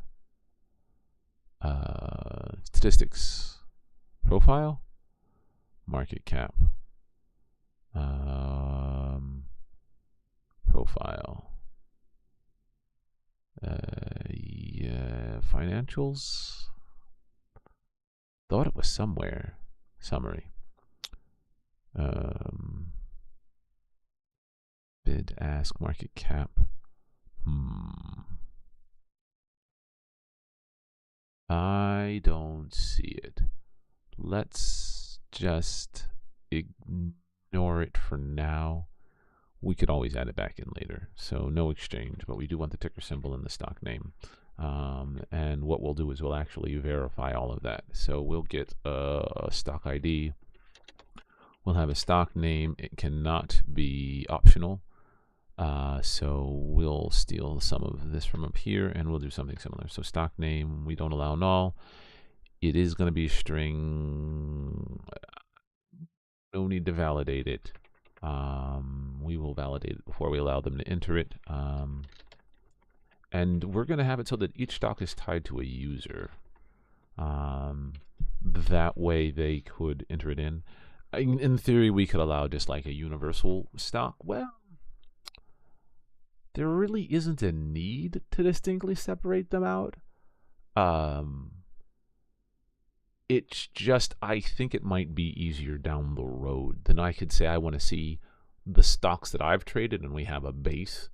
statistics profile, market cap, profile, yeah, financials. Thought it was somewhere. Summary. Bid, ask, market cap. I don't see it. Let's just ignore it for now. We could always add it back in later. So no exchange, but we do want the ticker symbol and the stock name. And what we'll do is we'll actually verify all of that. So we'll get a stock ID. We'll have a stock name. It cannot be optional. So we'll steal some of this from up here and we'll do something similar. So stock name, we don't allow null. It is going to be a string. No need to validate it. We will validate it before we allow them to enter it. And we're going to have it so that each stock is tied to a user. That way they could enter it in. In theory, we could allow just like a universal stock. Well, there really isn't a need to distinctly separate them out. It's just, I think it might be easier down the road than I could say I want to see the stocks that I've traded and we have a base,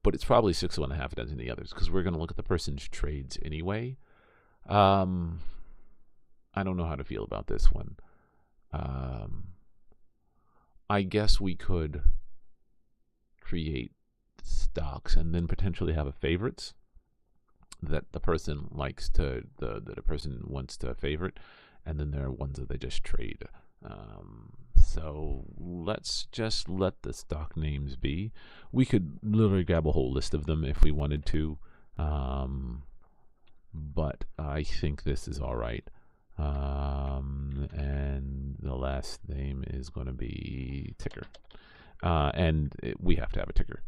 but it's probably 6 of 1.5 dozen of the others because we're going to look at the person's trades anyway. I don't know how to feel about this one. I guess we could create stocks and then potentially have a favorites that the person likes to, that a person wants to favorite, and then there are ones that they just trade. So let's just let the stock names be. We could literally grab a whole list of them if we wanted to, but I think this is all right. And the last name is going to be ticker, and we have to have a ticker.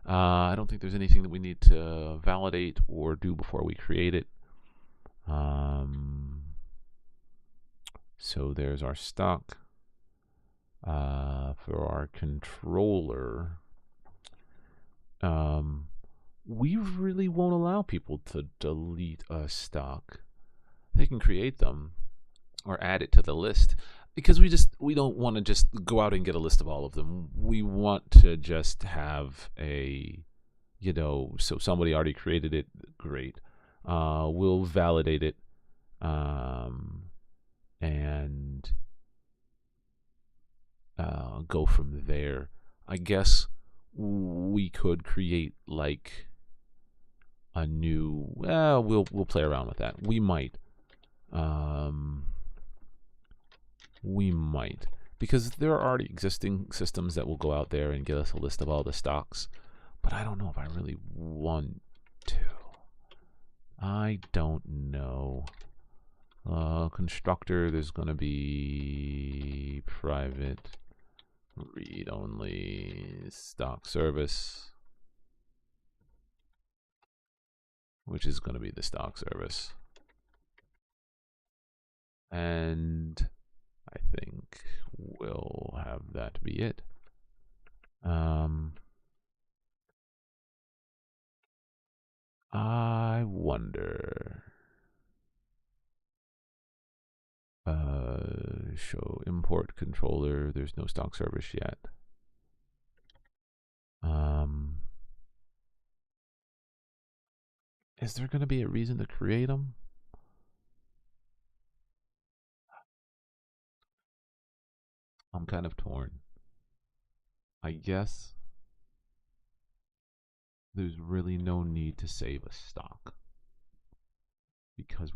I don't think there's anything that we need to validate or do before we create it. So there's our stock. For our controller, we really won't allow people to delete a stock. They can create them or add it to the list because we don't want to just go out and get a list of all of them. We want to just have a, so somebody already created it, great. We'll validate it, and go from there. I guess we could create like a new, we'll play around with that. We might. Because there are already existing systems that will go out there and get us a list of all the stocks, but I don't know if I really want to. I don't know. Constructor, there's going to be private, read-only, stock service, which is going to be the stock service. And I think we'll have that be it. I wonder. Show import controller. There's no stock service yet. Is there going to be a reason to create them? I'm kind of torn. I guess there's really no need to save a stock because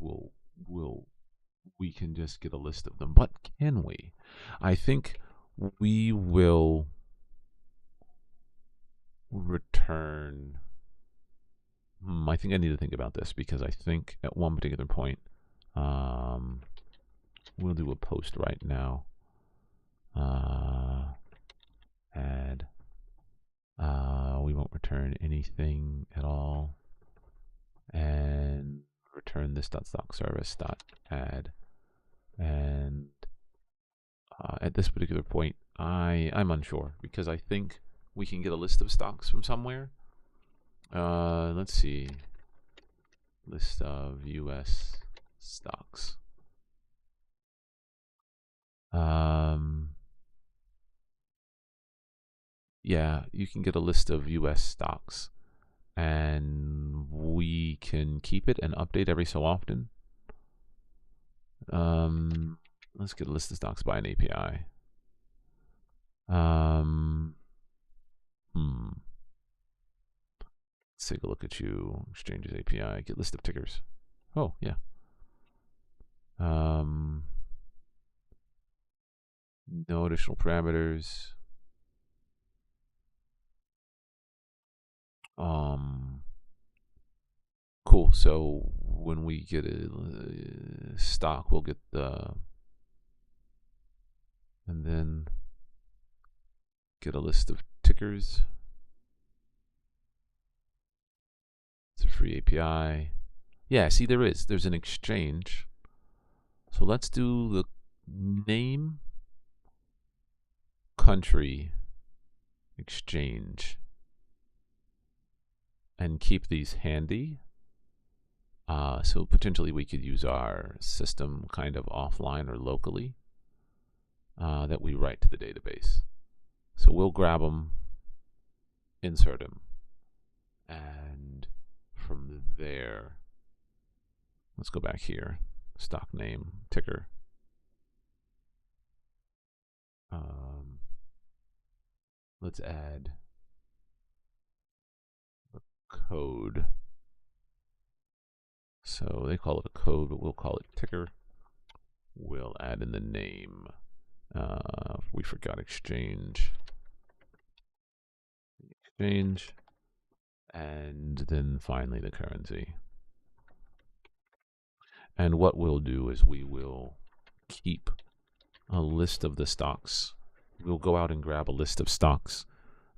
we can just get a list of them. But can we? I think we will return. I think I need to think about this because I think at one particular point, we'll do a post right now. Add. We won't return anything at all. And return this .stock service .add. And at this particular point, I'm unsure because I think we can get a list of stocks from somewhere. Let's see. List of US stocks. Yeah, you can get a list of US stocks and we can keep it and update every so often. Let's get a list of stocks by an API. Let's take a look at you. Exchanges API. Get list of tickers. Oh, yeah. No additional parameters. Cool. So when we get a stock, we'll get the, and then get a list of tickers. It's a free API. Yeah, see, there's an exchange. So let's do the name, country, exchange, and keep these handy. So potentially we could use our system kind of offline or locally that we write to the database. So we'll grab them, insert them, and from there, let's go back here, stock name, ticker. Let's add the code. So they call it a code, but we'll call it ticker. We'll add in the name. We forgot exchange. Exchange. And then finally the currency. And what we'll do is we will keep a list of the stocks. We'll go out and grab a list of stocks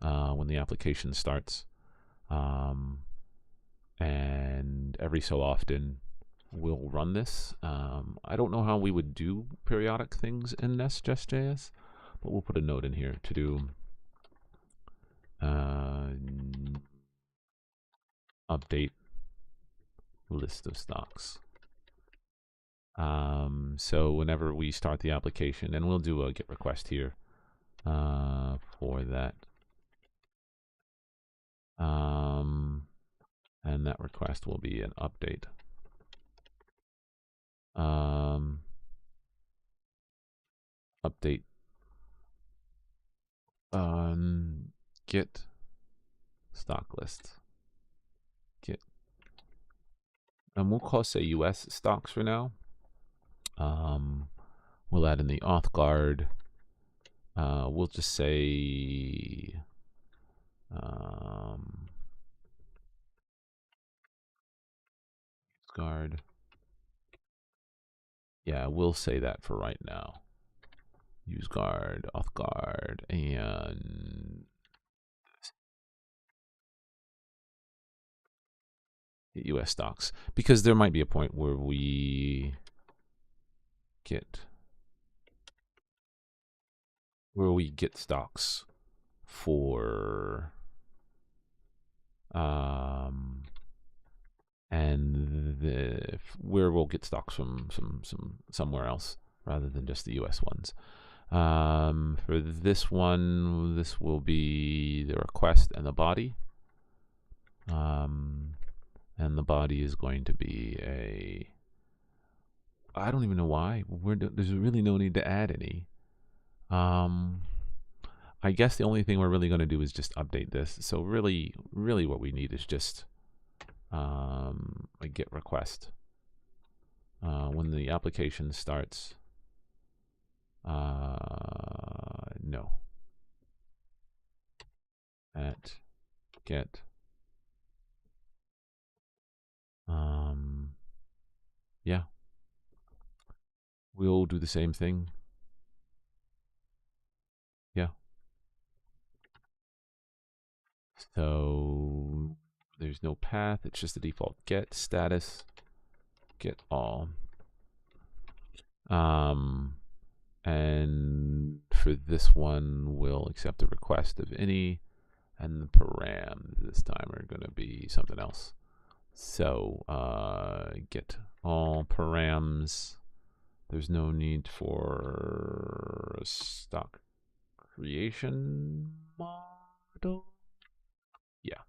when the application starts. And every so often we'll run this. I don't know how we would do periodic things in nestJs, but we'll put a note in here to do update list of stocks. So whenever we start the application, and we'll do a GET request here for that. And that request will be an update. Update get stock list. Get. And we'll call, say, US stocks for now. We'll add in the auth guard. We'll just say guard. Yeah, we'll say that for right now. Use guard, auth guard, and US stocks, because there might be a point where we get stocks for and where we'll get stocks from somewhere else rather than just the US ones. For this one, this will be the request and the body. And the body is going to be a, I don't even know why. There's really no need to add any. I guess the only thing we're really going to do is just update this. So really what we need is just a get request. When the application starts, no. At get yeah, we'll do the same thing. Yeah, so there's no path, it's just the default get status, get all. And for this one, we'll accept the request of any, and the params this time are going to be something else. So get all params. There's no need for a stock creation model. Yeah.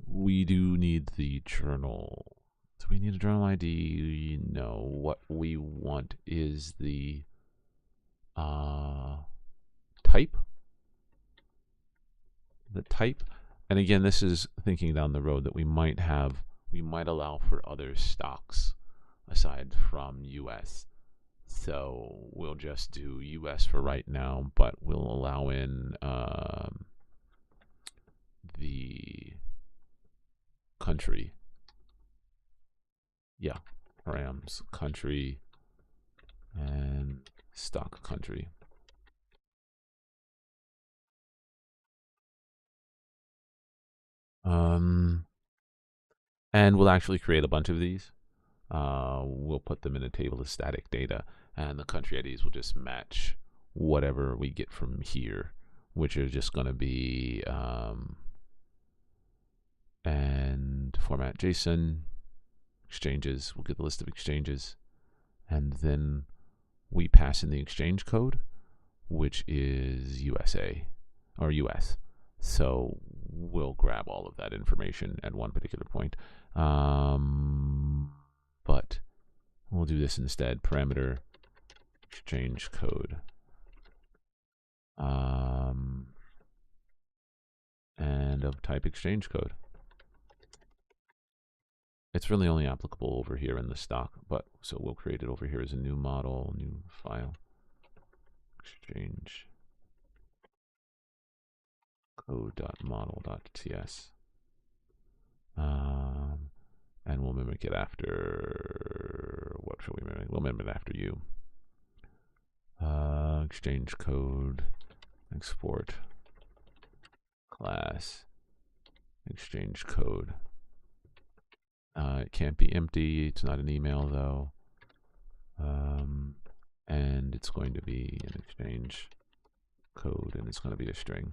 We do need the journal. Do we need a journal ID? No. What we want is the type. The type. And again, this is thinking down the road that we might allow for other stocks aside from US. So we'll just do US for right now, but we'll allow in the country. Yeah, params, country, and stock country. And we'll actually create a bunch of these. We'll put them in a table of static data, and the country IDs will just match whatever we get from here, which are just going to be and format JSON exchanges. We'll get the list of exchanges, and then we pass in the exchange code, which is USA or US. So we'll grab all of that information at one particular point. But we'll do this instead. Parameter exchange code. And of type exchange code. It's really only applicable over here in the stock, but so we'll create it over here as a new model, new file. Exchange code.model.ts. And we'll mimic it after, what should we mimic? We'll mimic it after you. Exchange code, export, class, exchange code. It can't be empty, it's not an email though. And it's going to be an exchange code, and it's going to be a string.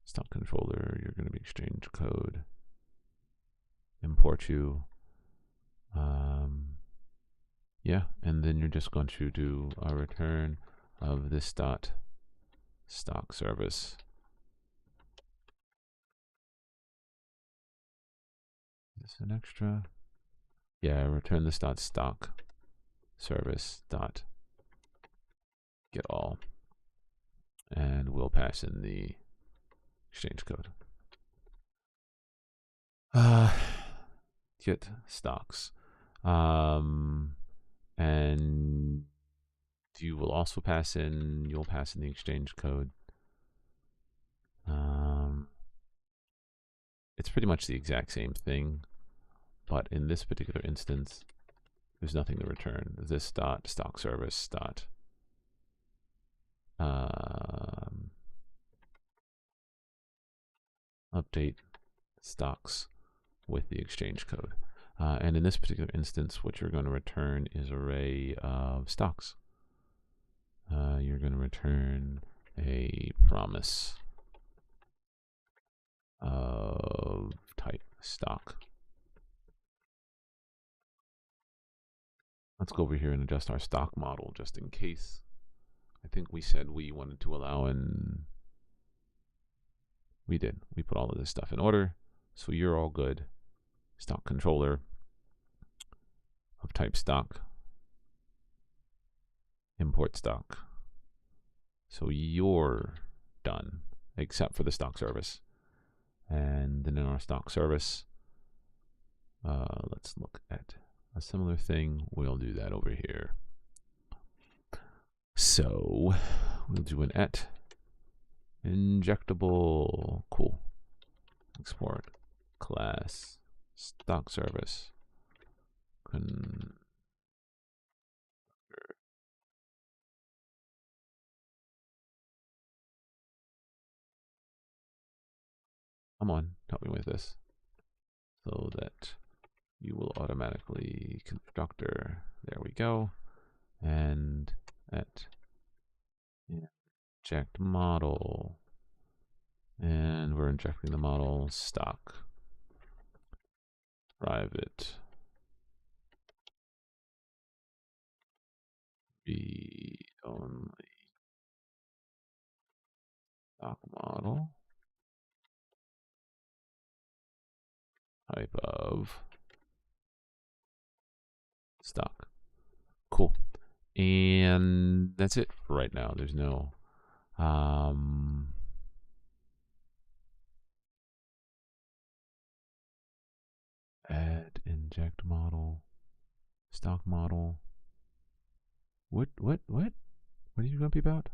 Stock controller, you're going to be exchange code. Import you. Yeah, and then you're just going to do a return of this dot stock service. Is this an extra? Yeah, return this dot stock service dot get all, and we'll pass in the exchange code. Get stocks. And you will also pass in, you'll pass in the exchange code. It's pretty much the exact same thing, but in this particular instance, there's nothing to return. This dot stock service dot update stocks with the exchange code. And in this particular instance, what you're going to return is array of stocks. You're going to return a promise of type stock. Let's go over here and adjust our stock model just in case. I think we said we wanted to allow in. We did. We put all of this stuff in order. So you're all good. Stock controller of type stock. Import stock. So you're done, except for the stock service. And then in our stock service, let's look at a similar thing. We'll do that over here. So we'll do an at injectable. Cool. Export class stock service. Come on, help me with this. So that you will automatically constructor. There we go. And at inject model. And we're injecting the model stock. Private. Read only. Stock model. Type of stock. Cool. And that's it for right now. There's no add inject model, stock model. What are you grumpy about?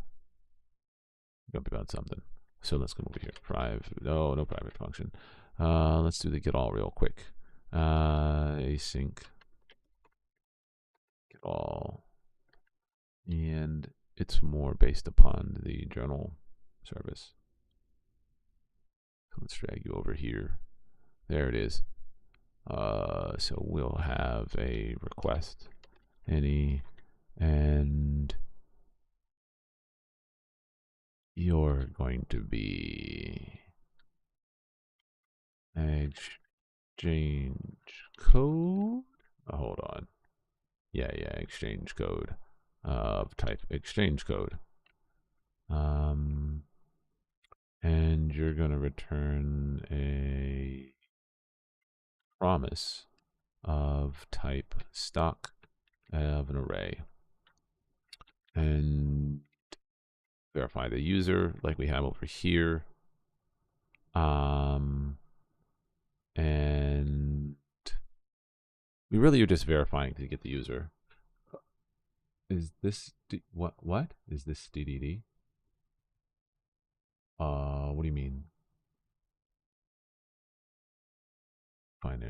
Grumpy about something. So let's come over here. Private. No private function. Let's do the get all real quick. Async get all. And it's more based upon the journal service. So let's drag you over here. There it is. So we'll have a request, any, and you're going to be exchange code. Oh, hold on. Yeah, exchange code of type exchange code. And you're going to return a promise of type stock of an array. And verify the user like we have over here. And we really are just verifying to get the user. Is this what is this DDD? What do you mean? Find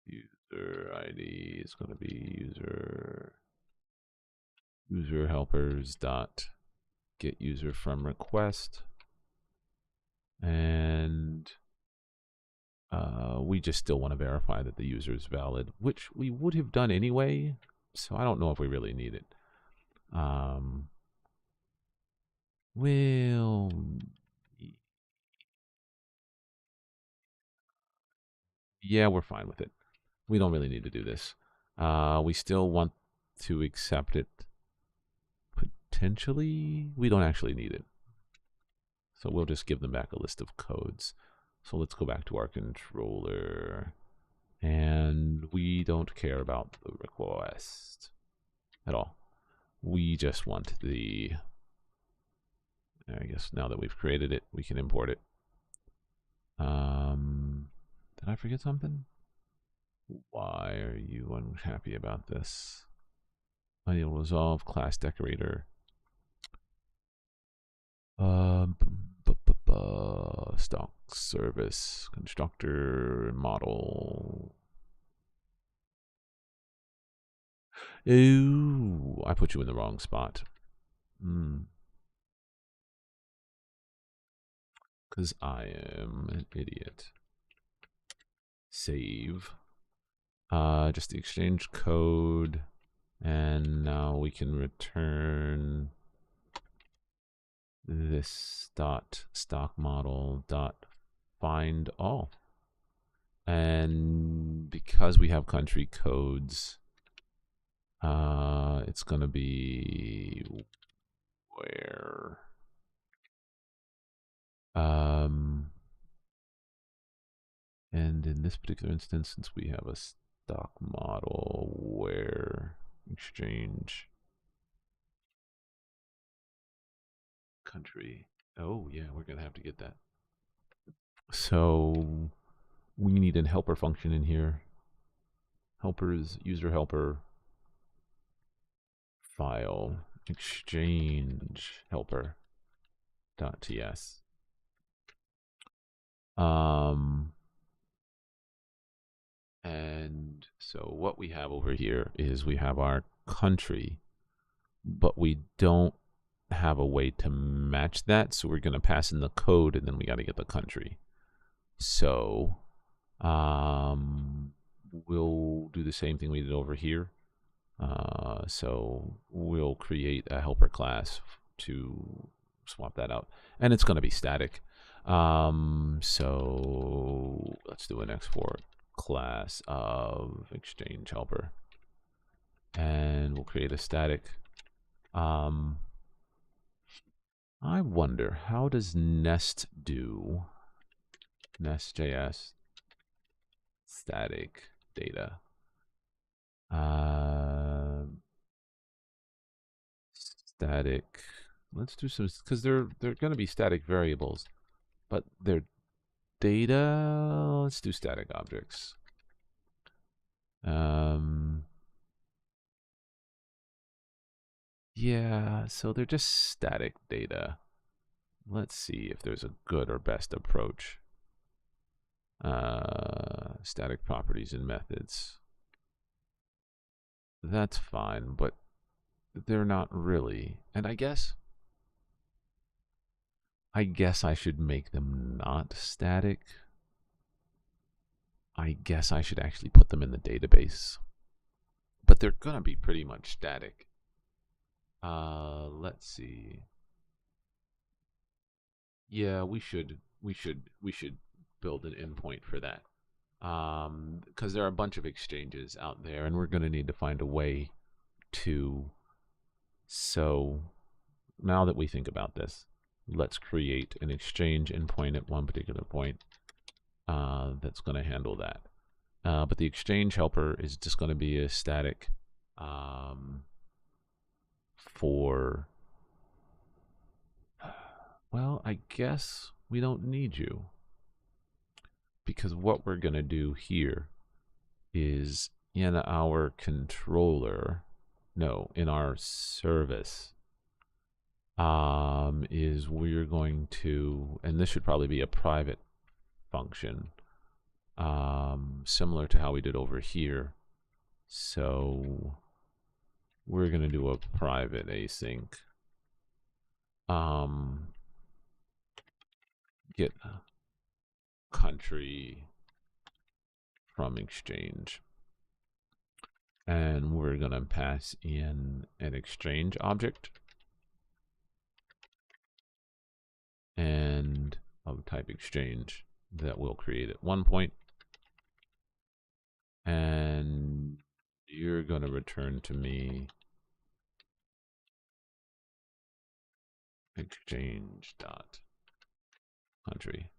user ID is going to be user helpers dot get user from request, and we just still want to verify that the user is valid, which we would have done anyway. So I don't know if we really need it. Well, yeah, we're fine with it. We don't really need to do this. We still want to accept it. Potentially, we don't actually need it. So we'll just give them back a list of codes. So let's go back to our controller. And we don't care about the request at all. We just want the, I guess now that we've created it, we can import it. Did I forget something? Why are you unhappy about this? Manual resolve class decorator. Stock service constructor model. Ooh, I put you in the wrong spot. Because I am an idiot. Save. Just the exchange code. And now we can return this dot stock model dot find all. And because we have country codes, it's going to be where. And in this particular instance, since we have a stock model, where exchange country. Oh yeah, we're going to have to get that. So we need an helper function in here. Helpers, user helper, file, exchange helper .ts. And so what we have over here is we have our country, but we don't have a way to match that. So we're going to pass in the code, and then we got to get the country. So we'll do the same thing we did over here. So we'll create a helper class to swap that out, and it's going to be static. So let's do an export class of exchange helper, and we'll create a static. I wonder, how does nest do? nestJs static data. Static. Let's do some, because they're going to be static variables, but they're data. Let's do static objects. Yeah, so they're just static data. Let's see if there's a good or best approach. Static properties and methods. That's fine, but they're not really. And I guess I should make them not static. I guess I should actually put them in the database. But they're gonna be pretty much static. Let's see. Yeah, we should build an endpoint for that. Because there are a bunch of exchanges out there, and we're gonna need to find a way to. So now that we think about this, let's create an exchange endpoint at one particular point that's going to handle that. But the exchange helper is just going to be a static for, well, I guess we don't need you, because what we're going to do here is in our controller, no, in our service, is we're going to, and this should probably be a private function, similar to how we did over here. So we're going to do a private async. Get country from exchange. And we're going to pass in an exchange object and of type exchange that we'll create at one point. And you're going to return to me exchange dot country.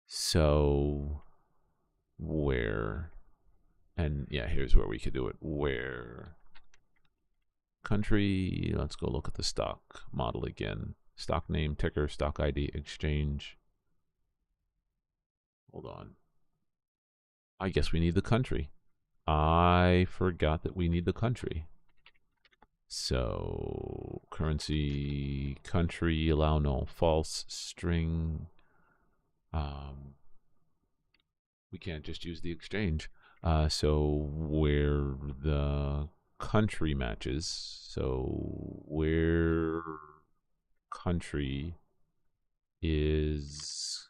So where, and yeah, here's where we could do it. Where country, let's go look at the stock model again. Stock name, ticker, stock ID, exchange. Hold on. I guess we need the country. I forgot that we need the country. So currency, country, allow null, false, string. We can't just use the exchange. So where the country matches, so where country is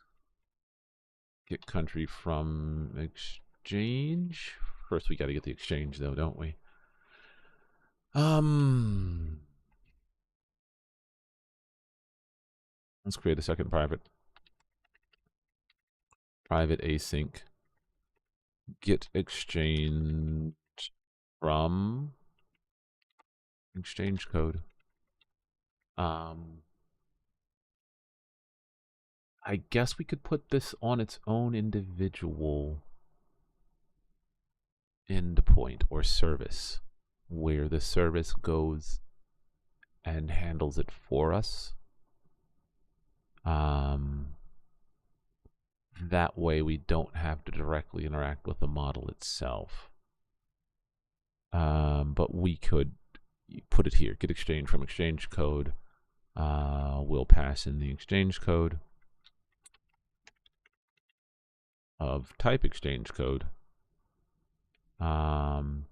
get country from exchange. First we got to get the exchange though, don't we? Let's create a second private async get exchange from exchange code. I guess we could put this on its own individual endpoint or service, where the service goes and handles it for us. That way we don't have to directly interact with the model itself. But we could put it here, get exchange from exchange code. We'll pass in the exchange code of type exchange code. And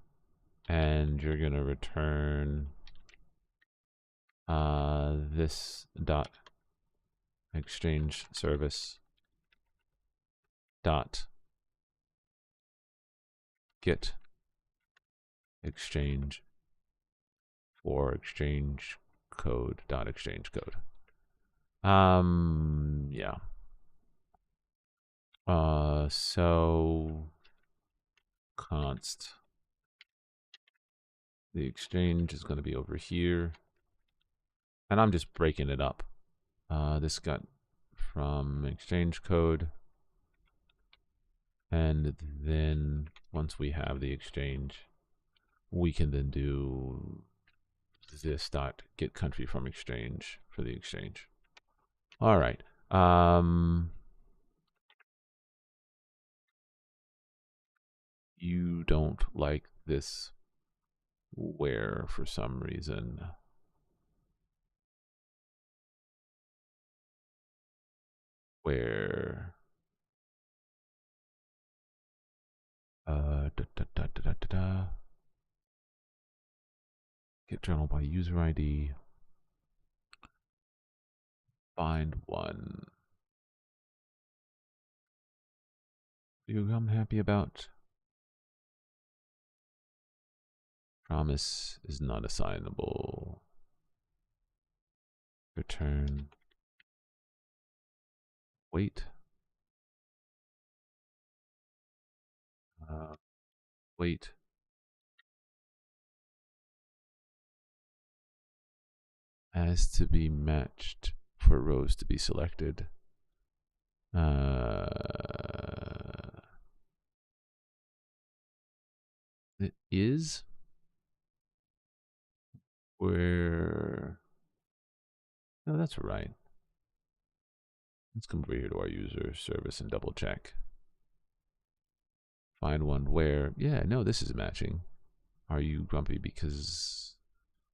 you're going to return this dot exchange service dot get exchange for exchange code dot exchange code. Yeah. So const the exchange is going to be over here, and I'm just breaking it up. This got from exchange code, and then once we have the exchange, we can then do this dot get country from exchange for the exchange. All right. You don't like this where for some reason. Where get journal by user ID, find one. I'm happy about. Promise is not assignable. Return. Wait. Wait. As to be matched for rows to be selected. It is where. No, that's right. Let's come over here to our user service and double check. Find one where, yeah, no, this is matching. Are you grumpy because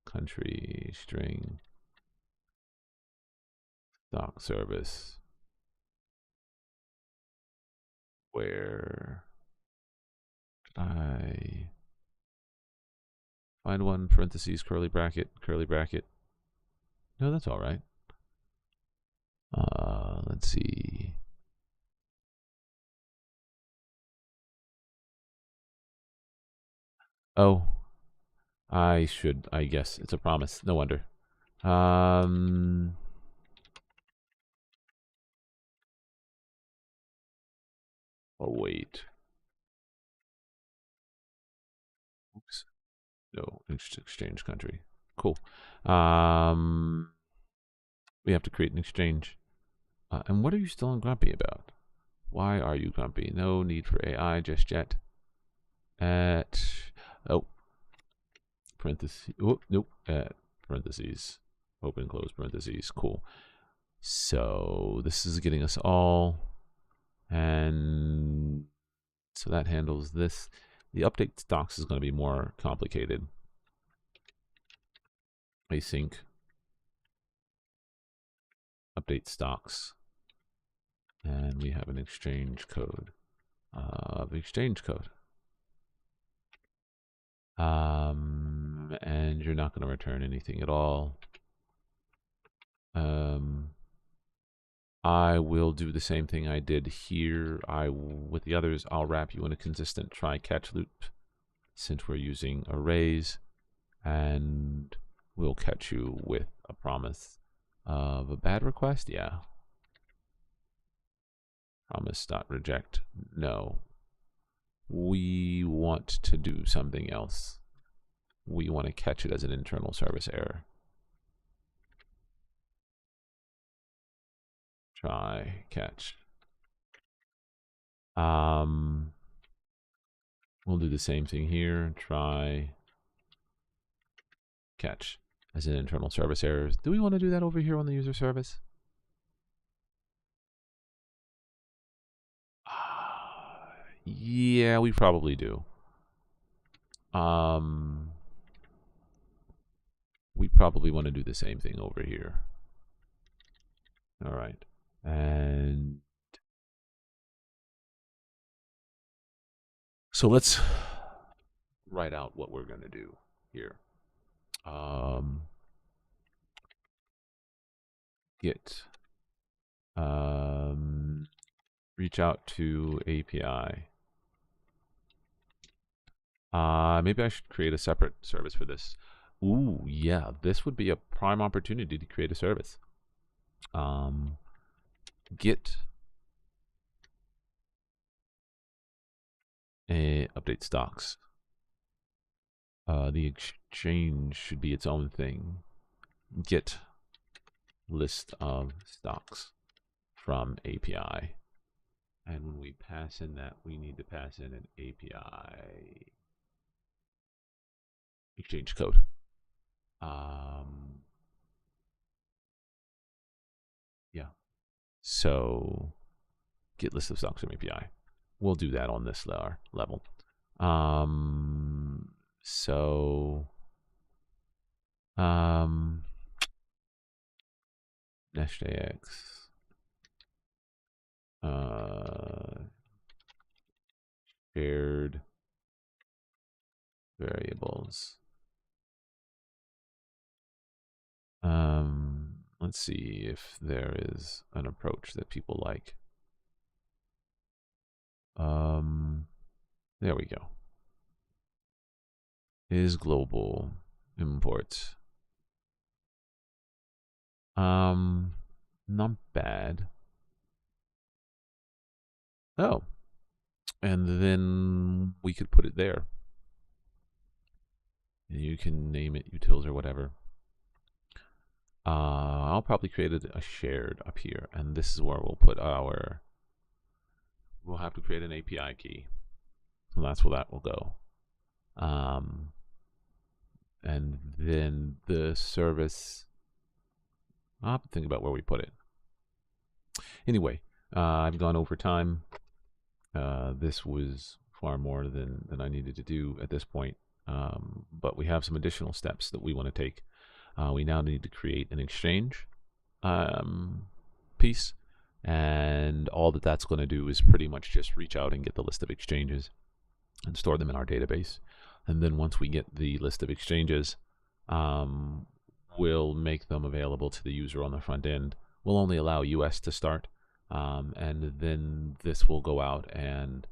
country string doc service where I find one parentheses curly bracket. No, that's all right. Let's see. Oh, I guess it's a promise. No wonder. Oh, wait. Oops. No, exchange country. Cool. We have to create an exchange. And what are you still grumpy about? Why are you grumpy? No need for AI just yet. Parentheses. Oh, nope. Parentheses. Open, close parentheses. Cool. So this is getting us all. And so that handles this. The update stocks is going to be more complicated. Async. Update stocks. And we have an exchange code of exchange code. And you're not going to return anything at all. I will do the same thing I did here. With the others, I'll wrap you in a consistent try-catch loop since we're using arrays. and we'll catch you with a promise of a bad request. Yeah. Promise.reject. No. We want to do something else. We want to catch it as an internal service error. Try catch. We'll do the same thing here. Try catch as an internal service error. Do we want to do that over here on the user service? Yeah, we probably do. We probably want to do the same thing over here. All right. And so let's write out what we're going to do here. Git reach out to API. Maybe I should create a separate service for this. Ooh, yeah, this would be a prime opportunity to create a service. Git update stocks. The exchange should be its own thing. Git list of stocks from API. And when we pass in that, we need to pass in an API exchange code. Yeah. So git list of stocks from API. We'll do that on this level. nestJs. Shared variables. Let's see if there is an approach that people like. There we go. Is global import. Not bad. Oh. And then we could put it there. You can name it utils or whatever. I'll probably create a shared up here, and this is where we'll put our. We'll have to create an API key, so that's where that will go. And then the service. I'll have to think about where we put it. Anyway, I've gone over time. This was far more than I needed to do at this point, but we have some additional steps that we want to take. We now need to create an exchange piece, and all that's going to do is pretty much just reach out and get the list of exchanges and store them in our database. And then once we get the list of exchanges, we'll make them available to the user on the front end. We'll only allow US to start, and then this will go out and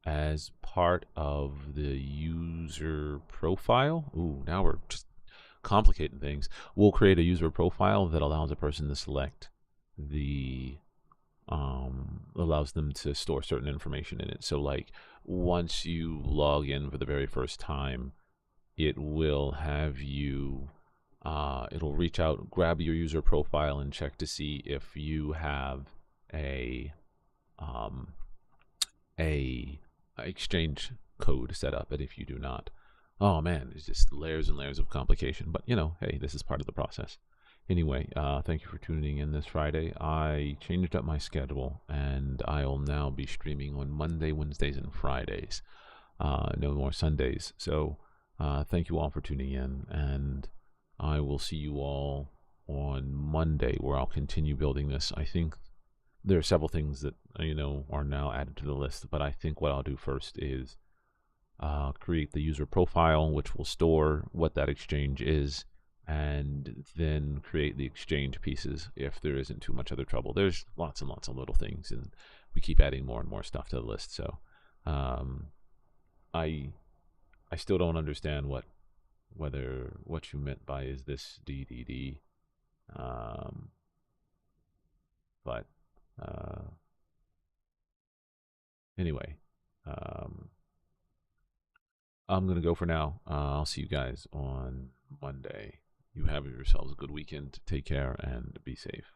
as part of the user profile. Ooh, now we're just complicating things. We'll create a user profile that allows a person to select the allows them to store certain information in it. So like once you log in for the very first time, it will have you it'll reach out, grab your user profile, and check to see if you have a exchange code set up, and if you do not, oh man, it's just layers and layers of complication. But you know, hey, this is part of the process. Anyway, thank you for tuning in this Friday. I changed up my schedule, and I'll now be streaming on Monday, Wednesdays, and Fridays. No more Sundays. So thank you all for tuning in, and I will see you all on Monday, where I'll continue building this. I think there are several things that are now added to the list, but I think what I'll do first is create the user profile, which will store what that exchange is, and then create the exchange pieces if there isn't too much other trouble. There's lots and lots of little things, and we keep adding more and more stuff to the list. So I I still don't understand what you meant by is this DDD. But anyway, I'm gonna go for now. I'll see you guys on Monday. You have yourselves a good weekend. Take care and be safe.